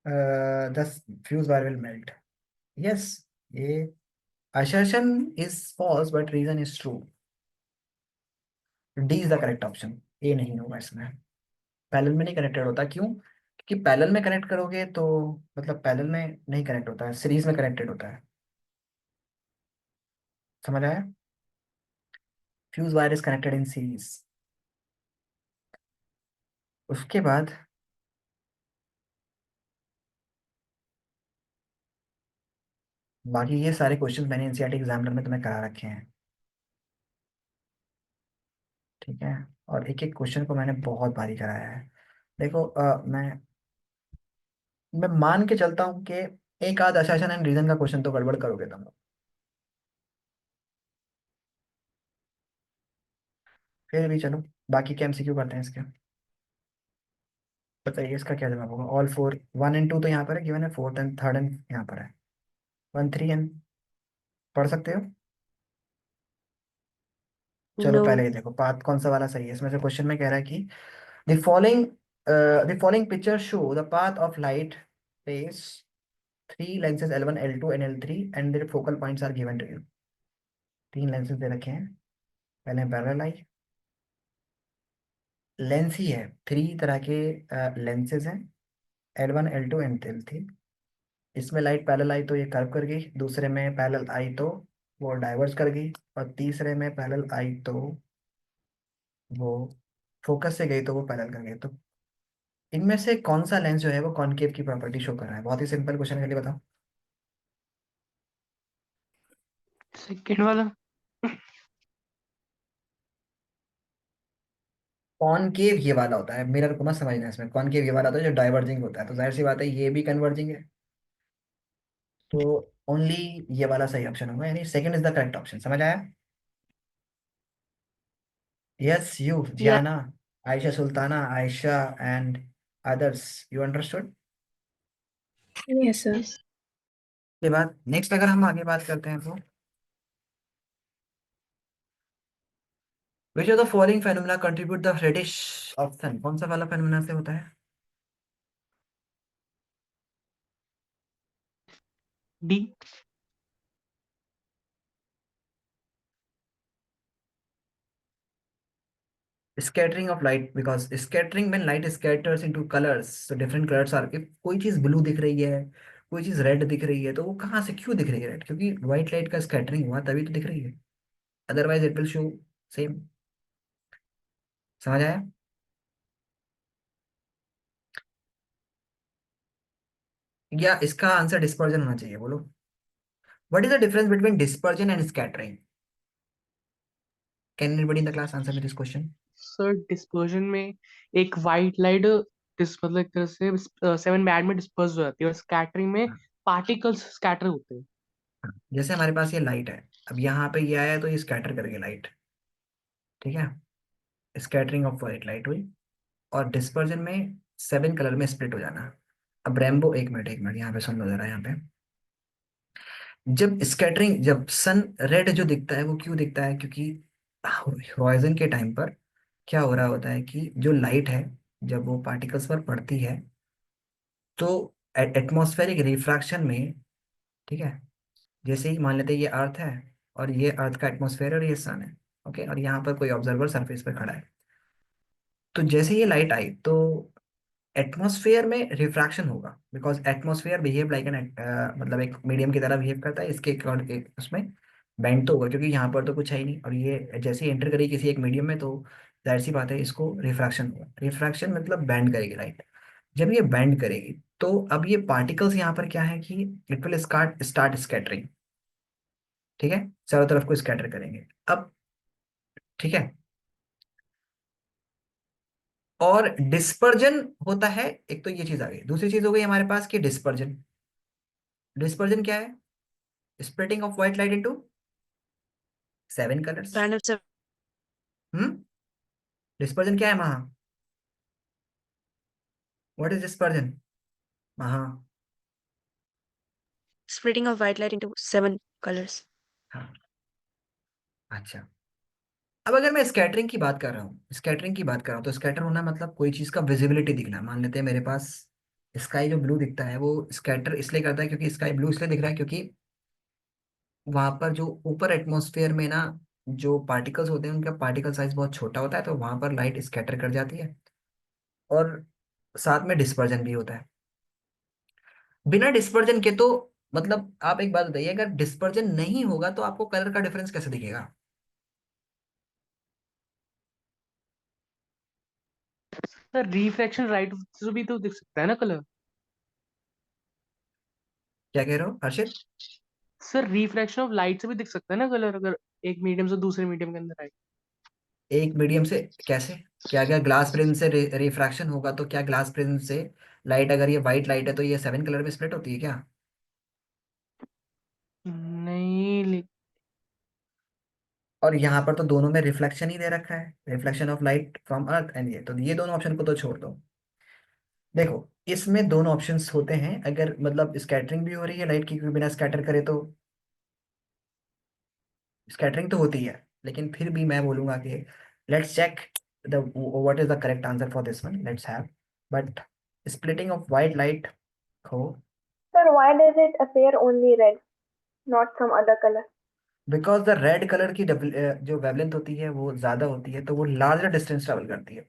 the fuse wire will melt. Yes, ये assertion is false, but reason is true. D is the correct option. A नहीं होगा इसमें. Parallel में नहीं connected होता, क्यों? क्योंकि parallel में कनेक्ट करोगे तो मतलब पैरेलल में नहीं कनेक्ट होता है, सीरीज में कनेक्टेड होता है. समझ आया? Fuse wire is connected in series. उसके बाद बाकी ये सारे क्वेश्चन मैंने एनसीईआरटी एग्जामिनर में तुम्हें करा रखे हैं. ठीक है. और एक एक क्वेश्चन को मैंने बहुत बारी कराया है. देखो मैं मान के चलता हूँ कि एक आध असर्शन एंड रीजन का क्वेश्चन तो गड़बड़ करोगे तुम लोग. फिर भी चलो, बाकी के एमसीक्यू करते हैं इसके. बताइए इसका क्या जवाब होगा. ऑल फोर, 1 एंड 2 तो यहाँ पर है गिवन है, फोर्थ एंड थर्ड एंड यहाँ पर है. 1, 3 एंड पढ़ सकते हो. चलो No. पहले ये देखो पाथ कौन सा वाला सही है. इसमें से क्वेश्चन में कह रहा है कि the following picture show the path of light rays three lenses L1 L2 and L3 and their focal points are given to you. 3 lenses दे रखे हैं. पहले पैरेलल आई लेंस ही है. 3 तरह के लेंसेज हैं, L1 L2 एंड L3. इसमें light parallel आई तो ये कर्व कर गई, दूसरे में पैरेलल आई तो वो डाइवर्ज कर गई, और तीसरे में पैरेलल आई तो वो फोकस से गई तो वो पैरेलल कर गई. तो इनमें से कौन सा लेंस जो है वो कॉनकेव की प्रॉपर्टी शो कर रहा है? बहुत ही सिंपल क्वेश्चन के लिए बताओ. सेकंड वाला. कॉनकेव ये वाला होता है, मिरर को मत समझना. इसमें कॉनकेव ये वाला होता है जो डाइवर्जिंग होता है, तो जाहिर सी बात है ये भी कन्वर्जिंग है. तो ओनली ये वाला सही ऑप्शन होगा, यानी second is the correct option. समझ आया? Yes you Yeah. Ziana, Ayesha Sultana, Ayesha and others, you understood. Yes, sir. के बाद नेक्स्ट अगर हम आगे बात करते हैं तो which of the following phenomena contribute the reddish of sun. कौन सा वाला फेनोमेना से होता है? D. Scattering of light, because scattering में light scatters into colours, so different colours are. If कोई चीज ब्लू दिख रही है, कोई चीज रेड दिख रही है, तो वो कहाँ से क्यों दिख रही है रेड? क्योंकि व्हाइट लाइट का स्कैटरिंग हुआ तभी तो दिख रही है, otherwise it will show same. समझ आया? या इसका आंसर डिस्पर्जन होना चाहिए. बोलो what is the difference between dispersion and scattering. Can anybody in the class answer me this question? Sir dispersion में एक वाइट लाइट मतलब एक तरह से 7 बैंड में डिस्पर्स हो जाती है, और स्कैटरिंग में पार्टिकल्स स्कैटर होते हैं. जैसे हमारे पास ये लाइट है, अब यहाँ पे ये आया तो ये स्कैटर करेगी लाइट. ठीक है, स्कैटरिंग ऑफ वाइट लाइट हुई. और डिस्पर्जन में 7 कलर में स्प्लिट हो जाना. अब रेम्बो, एक मिनट यहाँ पे सुन लो जरा. यहाँ पे जब स्कैटरिंग, जब सन रेड जो दिखता है वो क्यों दिखता है? क्योंकि हॉराइजन के टाइम पर क्या हो रहा होता है कि जो लाइट है जब वो पार्टिकल्स पर पड़ती है तो एटमॉस्फेरिक रिफ्रैक्शन में, ठीक है, जैसे ही मान लेते हैं ये अर्थ है और ये अर्थ का एटमॉस्फेयर और ये सन है, ओके, और यहाँ पर कोई ऑब्जर्वर सरफेस पर खड़ा है, तो जैसे ये लाइट आई तो एटमॉस्फेयर में रिफ्रैक्शन होगा, because atmosphere behave like an, मतलब एक मीडियम की तरह बिहेव करता है. इसके उसमें बैंड तो होगा क्योंकि यहाँ पर तो कुछ है ही नहीं, और ये जैसे ही एंटर करेगी किसी एक मीडियम में तो जाहिर सी बात है इसको रिफ्रैक्शन होगा. रिफ्रैक्शन मतलब बैंड करेगी लाइट. जब ये बैंड करेगी तो अब ये पार्टिकल्स यहाँ पर क्या है कि इट विल स्टार्ट स्कैटरिंग. ठीक है, चारों तरफ को स्कैटर करेंगे अब. ठीक है, और डिस्पर्जन होता है. एक तो ये चीज आ गई, दूसरी चीज हो गई हमारे पास कि डिस्पर्जन. डिस्पर्जन क्या है? Splitting of white light into 7 colours. Band of seven. Hmm. Dispersion क्या है महा? व्हाट इज डिस्पर्जन महा? Splitting of white light into 7 colors. हाँ, अच्छा. अब अगर मैं स्कैटरिंग की बात कर रहा हूँ, तो स्कैटर होना मतलब कोई चीज का विजिबिलिटी दिखना। मान लेते हैं मेरे पास स्काई जो ब्लू दिखता है, वो स्कैटर इसलिए करता है क्योंकि स्काई ब्लू इसलिए दिख रहा है क्योंकि वहां पर जो ऊपर एटमॉस्फेयर में ना जो पार्टिकल्स होते हैं उनका पार्टिकल साइज बहुत छोटा होता है, तो वहां पर लाइट स्कैटर कर जाती है। और साथ में डिस्पर्जन भी होता है। बिना डिस्पर्जन के तो मतलब आप एक बात बताइए, अगर डिस्पर्जन नहीं होगा तो आपको कलर का डिफरेंस कैसे दिखेगा? सर रिफ्रैक्शन राइट से भी तो दिख सकता है ना कलर। क्या कह रहे हो हर्षित? सर रिफ्रैक्शन ऑफ लाइट से भी दिख सकता है ना कलर, अगर एक मीडियम से दूसरे मीडियम के अंदर आए। एक मीडियम से कैसे? क्या क्या ग्लास प्रिज्म से रिफ्रैक्शन होगा तो क्या ग्लास प्रिज्म से लाइट, अगर ये व्हाइट लाइट है तो ये 7 कलर में स्प्लिट होती है क्या? नहीं। और यहाँ पर तो दोनों में रिफ्लेक्शन ही दे रखा है, reflection of light from earth and ये, तो ये दोनों ऑप्शन को तो छोड़ दो। देखो, इसमें दोनों ऑप्शंस होते हैं, अगर मतलब स्कैटरिंग भी हो रही है लाइट की, क्योंकि बिना स्कैटर करे तो स्कैटरिंग तो होती है, लेकिन फिर भी मैं बोलूंगा कि let's check the what is the correct answer for this one, let's have. But splitting of white light हो, Sir, why does it appear only red, not some other color? Because the red colour की जो wavelength होती है वो ज्यादा होती है, तो वो लार्जर डिस्टेंस ट्रेवल करती है,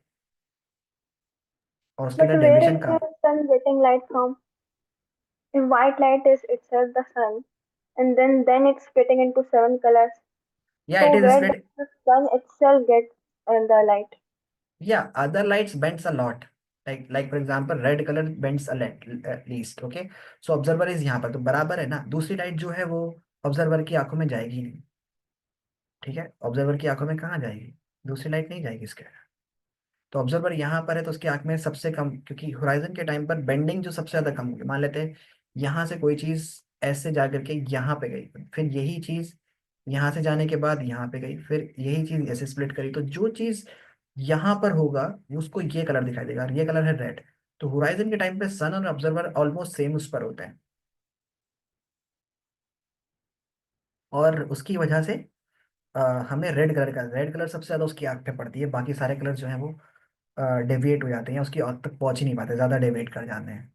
और उसके But लिए where डेविएशन is का। the sun getting light from? If white light is itself the sun, and then it's splitting into seven colors. या इट So इज where does split. the sun itself get the light? या other lights bends a lot, like for example red color bends a lot least, okay? So observer is यहाँ पर तो बराबर है ना, दूसरी लाइट जो है वो ऑब्जर्वर की आंखों में जाएगी नहीं। ठीक है, ऑब्जर्वर की आंखों में कहाँ जाएगी? दूसरी लाइट नहीं जाएगी इसके। तो ऑब्जर्वर यहाँ पर है तो उसकी आंख में सबसे कम, क्योंकि होराइजन के टाइम पर बेंडिंग जो सबसे ज्यादा कम होगी, मान लेते हैं यहाँ से कोई चीज ऐसे जा करके यहाँ पे गई, फिर यही चीज यहाँ से जाने के बाद यहाँ पे गई, फिर यही चीज ऐसे स्प्लिट करी, तो जो चीज यहाँ पर होगा उसको ये कलर दिखाई देगा, और ये कलर है रेड। तो होराइजन के टाइम पे सन और ऑब्जर्वर ऑलमोस्ट सेम उस पर होते हैं, और उसकी वजह से हमें रेड कलर सबसे ज्यादा उसकी आंख पे पड़ती है, बाकी सारे कलर जो है वो डेविएट हो जाते हैं, उसकी आंख तक पहुंच ही नहीं पाते, ज्यादा डेविएट कर जाते हैं।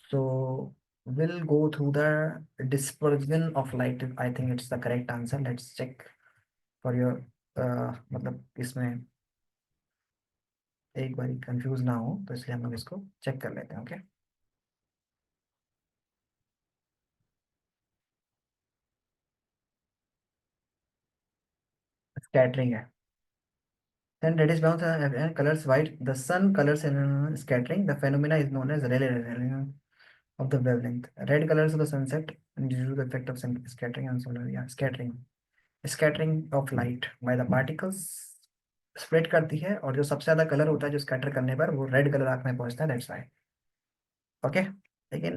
So will go through the dispersion of light, I think it's the correct answer, let's check for your, मतलब इसमें एक बार कंफ्यूज ना हो, तो इसलिए हम लोग इसको चेक कर लेते हैं। ओके, स्कैटरिंग है। Then reddish browns are colors white. The sun colors in scattering. The phenomena is known as Rayleigh of the wavelength. Red colors of the sunset due to the effect of scattering and solar. Yeah, scattering. Scattering of light by the particles spread करती है, और जो सबसे ज्यादा colour होता है जो scatter करने पर वो रेड कलर आंख में पहुंचता है, दैट्स व्हाई। ओके, लेकिन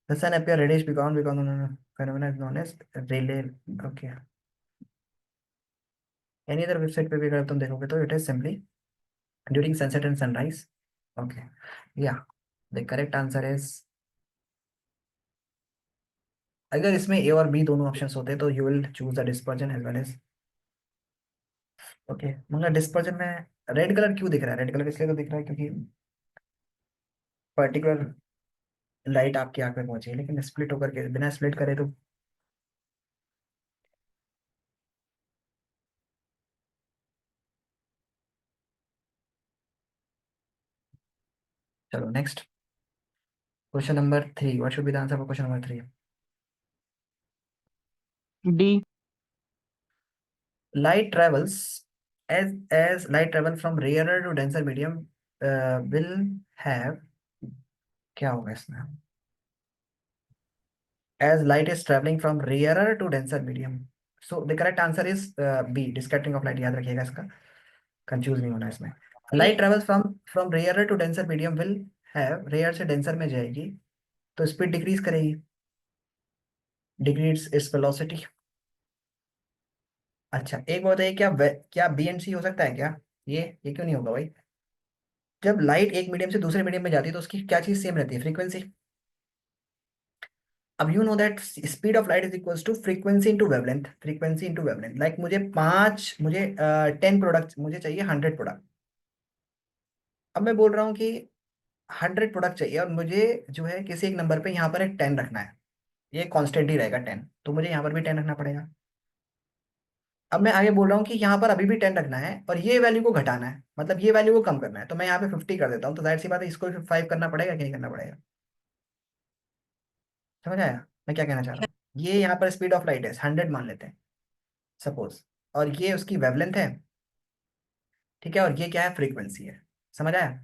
the sun appear reddish because phenomena is known as Rayleigh. Okay, any other website पे भी अगर तुम देखोगे तो it is simply during sunset and sunrise. Okay, yeah, the correct answer is, अगर इसमें ए और बी दोनों ऑप्शंस होते तो you will choose the dispersion as well as. Okay, मगर डिस्पर्जन में रेड कलर क्यों दिख रहा है? रेड कलर इसलिए तो दिख रहा है क्योंकि पर्टिकुलर लाइट आपकी आंख में पहुंची है, लेकिन स्प्लिट होकर के बिना स्प्लिट करे तो। चलो next, question number 3, what should be the answer for question number 3? D. Light travels, as light travel from rarer to denser medium, will have, क्या होगा इसमें? As light is traveling from rarer to denser medium, so the correct answer is B, scattering of light। याद रखिएगा इसका, confuse नहीं होना इसमें। Light travels from rare to denser medium will have, rare से डेंसर में जाएगी तो स्पीड डिक्रीज करेगी, डिक्रीज इट्स वेलोसिटी। अच्छा एक बात है, क्या बी एंड सी हो सकता है क्या? ये क्यों नहीं होगा भाई? जब लाइट एक मीडियम से दूसरे मीडियम में जाती है तो उसकी क्या चीज सेम रहती है? फ्रीक्वेंसी। अब you know that speed of light is equals to frequency into wavelength, frequency into wavelength. Like मुझे 10 प्रोडक्ट मुझे चाहिए, 100 प्रोडक्ट। अब मैं बोल रहा हूँ कि 100 प्रोडक्ट चाहिए और मुझे जो है किसी एक नंबर पे यहाँ पर एक 10 रखना है, ये कांस्टेंट ही रहेगा 10, तो मुझे यहाँ पर भी 10 रखना पड़ेगा। अब मैं आगे बोल रहा हूँ कि यहाँ पर अभी भी 10 रखना है और ये वैल्यू को घटाना है, मतलब ये वैल्यू को कम करना है, तो मैं यहाँ पे 50 कर देता हूँ, तो जाहिर सी बात है इसको भी 5 करना पड़ेगा कि नहीं करना पड़ेगा। समझ आया मैं क्या कहना चाह रहा हूँ? ये यहाँ पर स्पीड ऑफ लाइट है 100 मान लेते हैं सपोज, और ये उसकी वेवलेंथ है, ठीक है, और ये क्या है, फ्रीक्वेंसी है। समझ आया?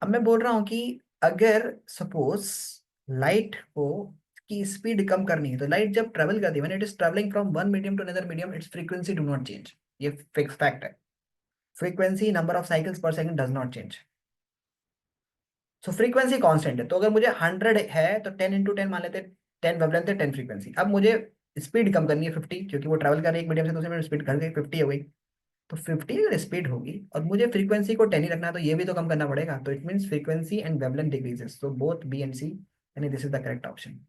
अब मैं बोल रहा हूँ कि अगर सपोज लाइट को की स्पीड कम करनी है, तो लाइट जब ट्रेवल करती है, when it is travelling from one medium to another medium, its frequency do not change. ये फिक्स फैक्ट है। Frequency number of cycles per second does not change. So frequency constant है, तो अगर मुझे 100 है तो 10 इंटू 10 मान लेते हैं, 10 वेवलेंथ है 10 फ्रीक्वेंसी। अब मुझे स्पीड कम करनी है 50, क्योंकि वो ट्रैवल कर रही है एक मीडियम से दूसरे मीडियम, स्पीड घट गई 50 हो गई। तो 50 अगर स्पीड होगी और मुझे फ्रीक्वेंसी को 10 ही रखना है, तो ये भी तो कम करना पड़ेगा, तो it means frequency and wavelength decreases, so both B and C, यानी this is the correct option.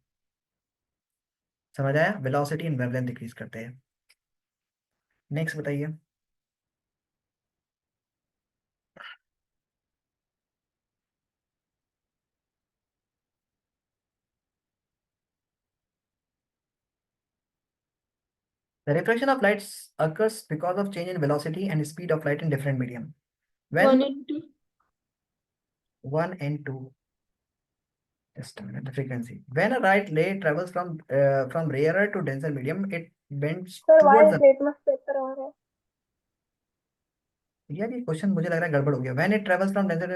समझ आया? वेलोसिटी एंड वेवलेंथ डिक्रीज करते हैं। नेक्स्ट बताइए। The refraction of lights occurs because of change in velocity and speed of light in different medium. One When and two. 1 and 2, just a minute, the frequency. When a light ray travels from rarer to denser medium, it bends Sir, why towards is the. litmus paper on है? यार ये question मुझे लग रहा है गड़बड़ हो गया। When it travels from denser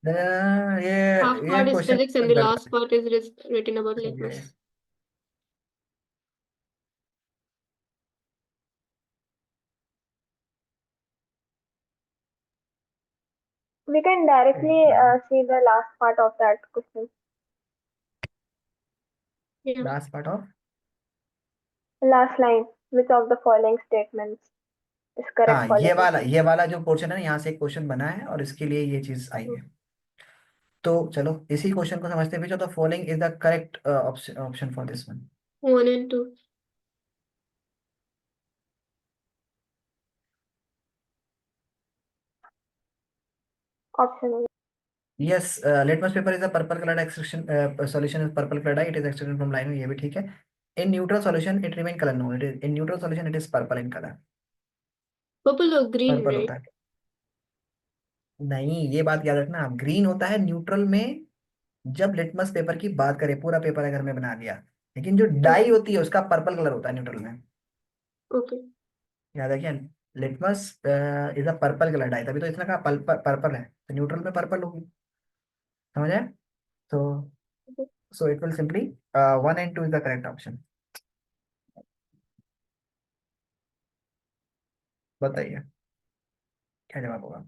Yeah. Half ये part is question physics and the गड़बड़ last part is written about हो गया litmus. है। We can directly see the last part of that question. Yeah. Last part of Last line. Which of the following statements is correct हाँ, for litmus? ये वाला जो portion है ना, यहाँ से एक क्वेश्चन बना है और इसके लिए ये चीज आई है। तो चलो इसी क्वेश्चन को समझते हैं। तो following is the correct option for this one. 1 and 2. Option A. Yes, litmus paper is a purple colored extraction solution is purple colored dye. It is extracted from line, ये भी ठीक है। In neutral solution it remain color, no, it is in neutral solution it is purple in color, Purple or green, purple right? होता है। नहीं, ये बात याद रखना, ग्रीन होता है न्यूट्रल में जब लिटमस पेपर की बात करें, पूरा पेपर अगर मैं बना दिया, लेकिन जो डाई होती है उसका पर्पल कलर होता है न्यूट्रल में। Okay. याद रखिए, litmus is a purple colour dye, तभी तो इसने कहा पर्पल है, तो न्यूट्रल में पर्पल होगी। समझ आया? तो so it will simply 1 and 2 is the correct option. बताइए क्या जवाब होगा?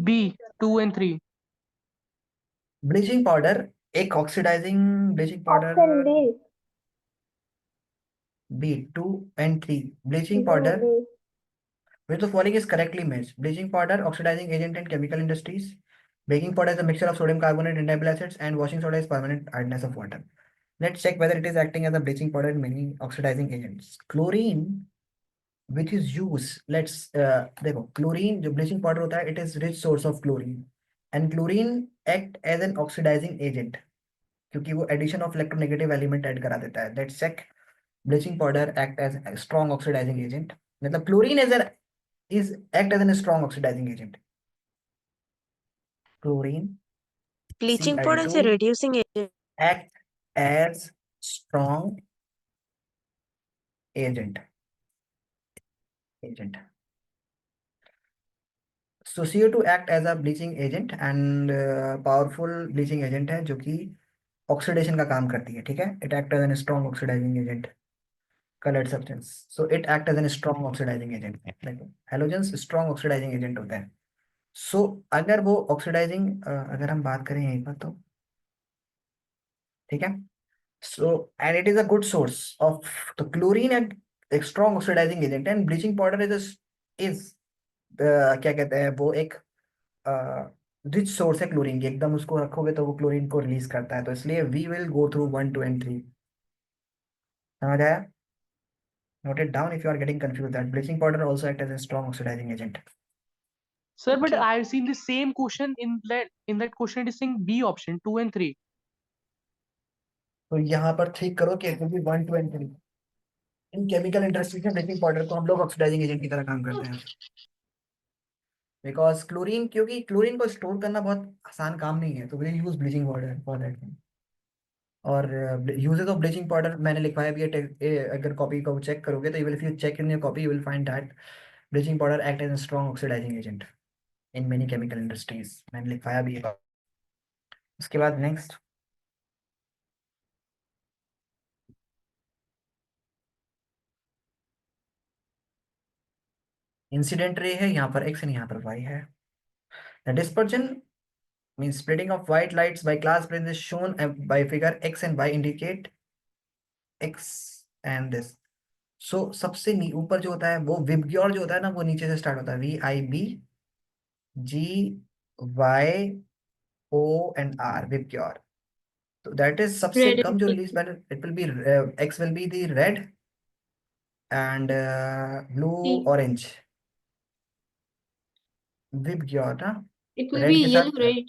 B, 2 and 3. ब्लीचिंग पाउडर एक oxidising bleaching Option powder. B. B 2 and 3 bleaching B, powder, B. which the following is correctly matched: bleaching powder, oxidizing agent in chemical industries; baking powder is a mixture of sodium carbonate and double acids; and washing soda is permanent hardness of water. Let's check whether it is acting as a bleaching powder in many oxidizing agents. Chlorine, which is used, let's देखो chlorine जो bleaching powder होता है, it is rich source of chlorine, and chlorine act as an oxidizing agent क्योंकि वो addition of electronegative element add करा देता है। Let's check. Bleaching powder act as a strong oxidizing agent, मतलब chlorine is act as a strong oxidizing agent. Chlorine Bleaching powder is a Cl2 reducing agent. act as strong agent. So CO2 act as a bleaching agent and powerful bleaching agent है जो कि oxidation का काम करती है। ठीक है, it act as a strong oxidizing agent. Colored substance, so it act as a strong oxidizing agent. देखो halogens strong oxidizing agent होते हैं। सो अगर वो ऑक्सीडाइजिंग, अगर हम बात करें यहीं पर, तो ठीक है, so and it is a good source of the chlorine and एक strong oxidising agent, and bleaching powder is क्या कहते हैं वो, एक रिच सोर्स है क्लोरीन की, एकदम उसको रखोगे तो वो क्लोरीन को रिलीज करता है, तो इसलिए we will go through 1 2 and 3। समझ आया? Note it down if you are getting confuse that bleaching powder also act as a strong oxidising agent. Sir, but Okay. I've seen the same question in that question. It is saying B option 2 and 3. तो यहाँ पर ठीक करो कि it will B 1 2 and 3। In chemical industries में bleaching powder को हम लोग ऑक्सीडाइजिंग एजेंट की तरह काम करते हैं, बिकॉज क्लोरीन, क्योंकि क्लोरीन को स्टोर करना बहुत आसान काम नहीं है, तो we use bleaching powder for that. और यूजेस ऑफ ब्लीचिंग पाउडर मैंने लिखवाया भी है, अगर कॉपी को चेक करोगे तो if you check in your copy you will find that bleaching powder act as a strong oxidising agent in many chemical industries, मैंने लिखवाया भी है। उसके बाद नेक्स्ट, इंसिडेंट रे है, यहाँ पर एक्स एंड यहाँ पर वाई है। The dispersion means spreading of white lights by glass planes is shown by figure x and y indicate x and this। सो सबसे ऊपर जो होता है वो विबग्योर जो होता है ना, वो नीचे से स्टार्ट होता है, VIBGYOR विबग्योर। तो दैट इज सबसे Red कम and जो pink. Release matter, it will be X will be the red and blue See, orange VIBGYOR ना, it will be रेड के yellow, साथ right?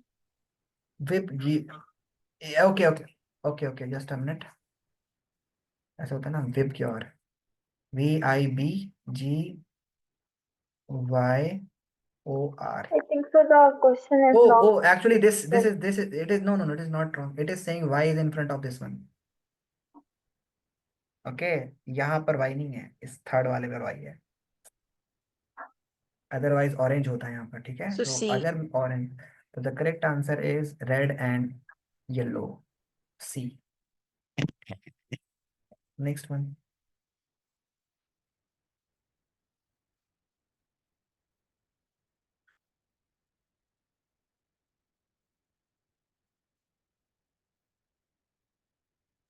VIB, okay okay okay okay, just a minute, ऐसा होता है ना VIBGYOR, VIBGYOR। I think so. The question is Oh, wrong. oh, actually, this Yes. is it is no, it is not wrong. It is saying y is in front of this one. Okay, यहाँ पर y नहीं है, इस third वाले पर y है, otherwise orange होता है यहाँ पर, ठीक है? So तो C. अगर ऑरेंज, तो the correct answer is red and yellow, C. Next one,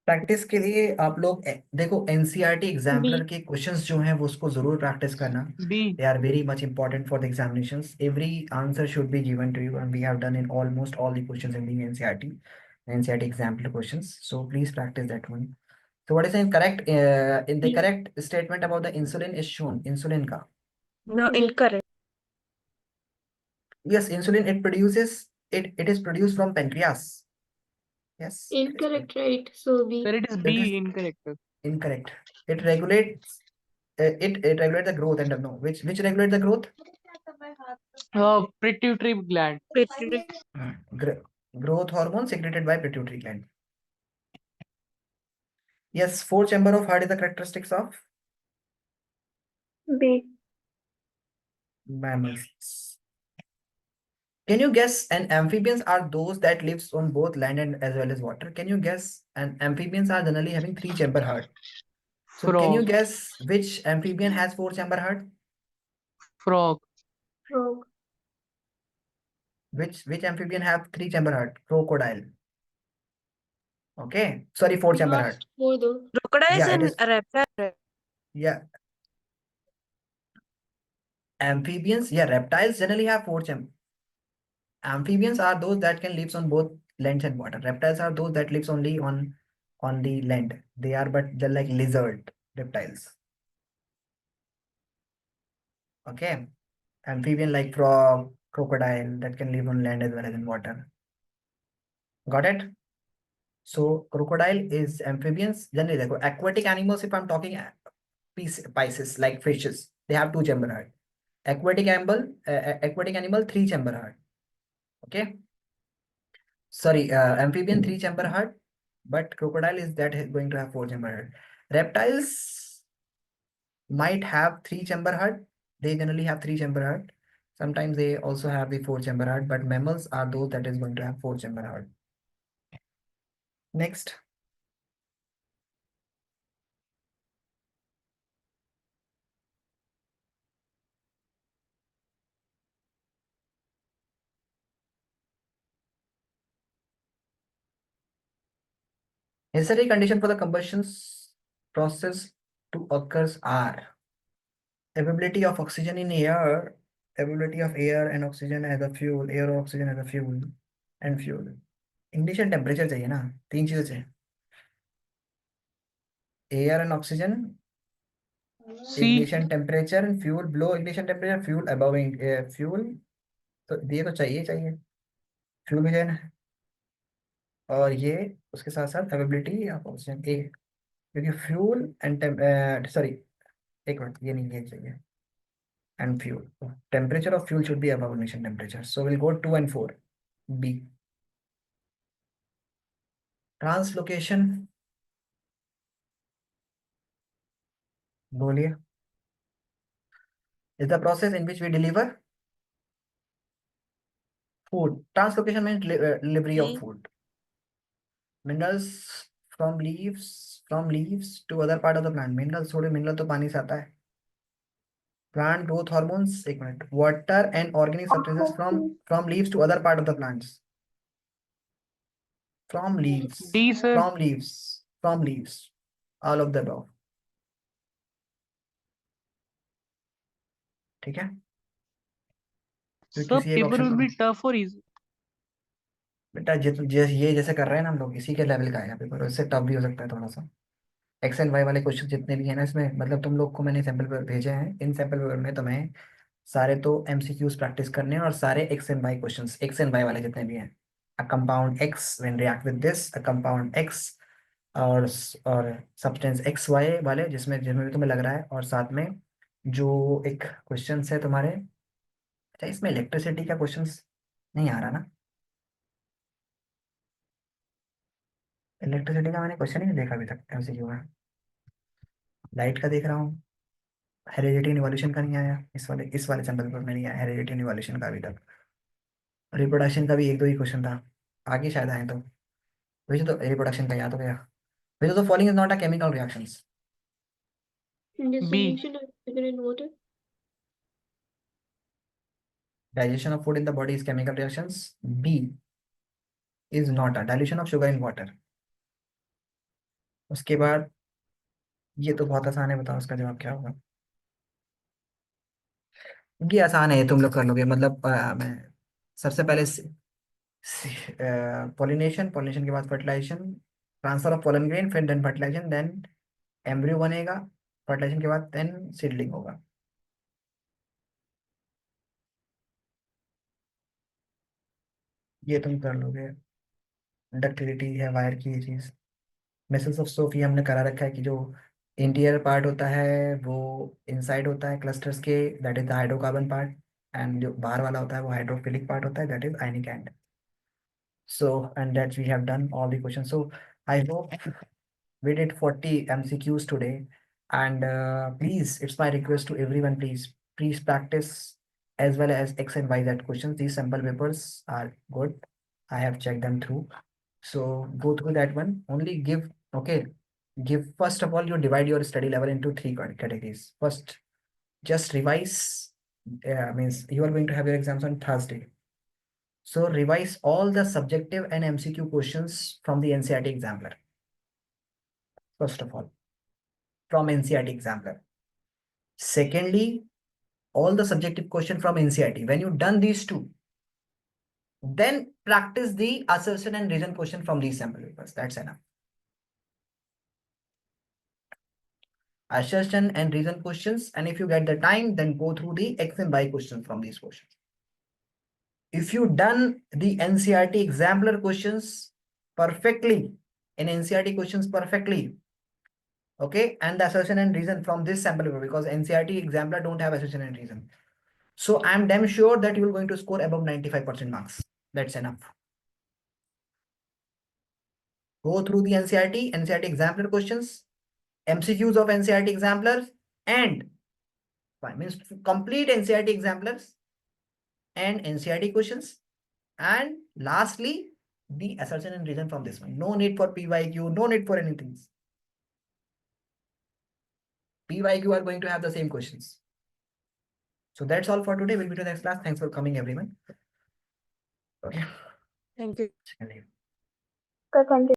practice के लिए आप लोग देखो एनसीईआरटी एग्जाम्पलर B. के क्वेश्चंस जो हैं वो उसको जरूर प्रैक्टिस करना। B. They are very much important for the examinations. Every answer should be given to you, and we have done in almost all the questions in the NCERT example questions. So please practice that one. So what is incorrect? In the B. correct statement about the insulin is shown. Insulin ka. No, B. incorrect. Yes, insulin it produces it is produced from pancreas. Yes. Incorrect, right? So B. Sir, it is It B, is incorrect. incorrect. It regulates. It regulates the growth and no, which regulate the growth? Pituitary gland. Pituitary. Growth hormone secreted by pituitary gland. Yes, four chamber of heart is the characteristics of B. mammals. Can you guess? And amphibians are those that lives on both land and as well as water. Can you guess? And amphibians are generally having three chamber heart. So can you Frog. guess which amphibian has four chamber heart? Frog. Frog. Which amphibian have three chamber heart? Crocodile. Okay, sorry, four chamber heart. Not four though. Crocodiles Yeah, it and is. reptile. Yeah, amphibians. Yeah, reptiles generally have four chamber. Amphibians are those that can live on both land and water. Reptiles are those that lives only on the land. They are, but they're like lizard reptiles. Okay, amphibian like frog, crocodile that can live on land as well as in water. Got it? So crocodile is amphibians. Generally, देखो aquatic animals. If I'm talking Pisces like fishes, they have two chamber heart. Aquatic animal three chamber heart. Okay. Sorry, amphibian three chamber heart, but crocodile is that is going to have four chamber heart. Reptiles might have three chamber heart. They generally have three chamber heart. Sometimes they also have the four chamber heart, but mammals are those that is going to have four chamber heart. Next. Necessary condition for the combustion process to occurs are availability of oxygen in air Availability of air and oxygen as a fuel, air or oxygen as a fuel and fuel. ignition temperature चाहिए ना, 3 चीजें चाहिए, air and oxygen, C. ignition temperature and fuel, below ignition temperature, fuel above fuel, तो ये तो चाहिए चाहिए, fuel भी चाहिए ना, और ये उसके साथ साथ अवेलेबिलिटी ऑफ ऑक्सीजन ए, क्योंकि फ्यूल एंड सॉरी, एक मिनट, ये नहीं, ये चाहिए, and fuel. Temperature of fuel should be above ignition temperature. So we'll go 2 and 4. B. Translocation. बोलिए. Is the process in which we deliver food. Translocation means delivery of D. food. Minerals from leaves to other part of the plant. Minerals, थोड़े mineral तो पानी से आता है. Plant growth hormones, एक minute. Water and organic substances from leaves to other part of the plants. From leaves. D, sir. From leaves. All of the above. ठीक है. तो Sir, किसी एक paper ऑप्शन will को, be tough or easy. बेटा ये जैसे कर रहे हैं ना हम लोग, इसी के लेवल का आएगा पेपर, इससे टफ भी हो सकता है थोड़ा सा. एक्स एंड वाई वाले क्वेश्चन जितने भी हैं ना इसमें, मतलब तुम लोग को मैंने सैंपल पेपर भेजे हैं, इन सैंपल पेपर में तुम्हें सारे तो एमसीक्यूज प्रैक्टिस करने हैं, और सारे X and Y questions, X and Y वाले जितने भी हैं, a compound X when react with this, a compound X, और सब्सटेंस एक्स वाई वाले, जिसमें जिसमें भी तुम्हें लग रहा है, और साथ में जो एक क्वेश्चन है तुम्हारे, अच्छा इसमें इलेक्ट्रिसिटी का क्वेश्चन नहीं आ रहा ना, इलेक्ट्रिसिटी का मैंने क्वेश्चन ही नहीं देखा अभी तक एमसीक्यू में. लाइट का देख रहा हूँ, हेरिडिटी एंड इवोल्यूशन का नहीं आया, इस वाले सैंपल पर नहीं आया हेरिडिटी एंड इवोल्यूशन का अभी तक. रिप्रोडक्शन का भी एक दो ही क्वेश्चन था, आगे शायद आए तो. वैसे तो रिप्रोडक्शन का याद हो गया. वैसे तो following is not a chemical reactions. Dissolution of sugar in water. Digestion of food in the body is chemical reactions. B is not a dilution of sugar in water. उसके बाद ये तो बहुत आसान है, बताओ उसका जवाब क्या होगा. ये आसान है, तुम लोग कर लोगे, मतलब मैं सबसे पहले पॉलिनेशन के बाद fertilisation, transfer of pollen grain, फिर देन फर्टिलाइजेशन, देन एम्ब्रियो बनेगा, फर्टिलाइजेशन के बाद देन सीडलिंग होगा. ये तुम कर लोगे. डक्टिलिटी है वायर की, ये चीज. मेसल्स ऑफ सोफ ये हमने करा रखा है कि जो इंटीरियर पार्ट होता है वो इनसाइड होता है क्लस्टर्स के, that is the hydrocarbon part, and जो बाहर वाला होता है वो हाइड्रोफिलिक पार्ट होता है, that is ionic and. So, and that we have done all the questions. So I hope we did 40 MCQs today. And please, it's my request to everyone, please practice as well as X and Y Z questions. These sample papers are good. I have checked them through. So go through that one. Only give first of all, you divide your study level into 3 categories. First, just revise. Means you are going to have your exams on Thursday. So revise all the subjective and MCQ questions from the NCERT examiner. First of all, from NCERT examiner. Secondly, all the subjective question from NCERT. When you've done these two, then practice the assertion and reason question from these sample papers. That's enough. Assertion and reason questions, and if you get the time, then go through the X and Y questions from these questions. If you done the NCERT exemplar questions perfectly, in NCERT questions perfectly, okay, and the assertion and reason from this sample paper, because NCERT exemplar don't have assertion and reason, so I'm damn sure that you're going to score above 95% marks. That's enough. Go through the NCERT exemplar questions, MCQs of NCERT exemplars, and means complete NCERT exemplars and NCERT questions, and lastly the assertion and reason from this one. No need for PYQ, no need for anything. PYQ are going to have the same questions. So that's all for today. We'll be to the next class. Thanks for coming, everyone. Okay. Thank you. Second name. Continue.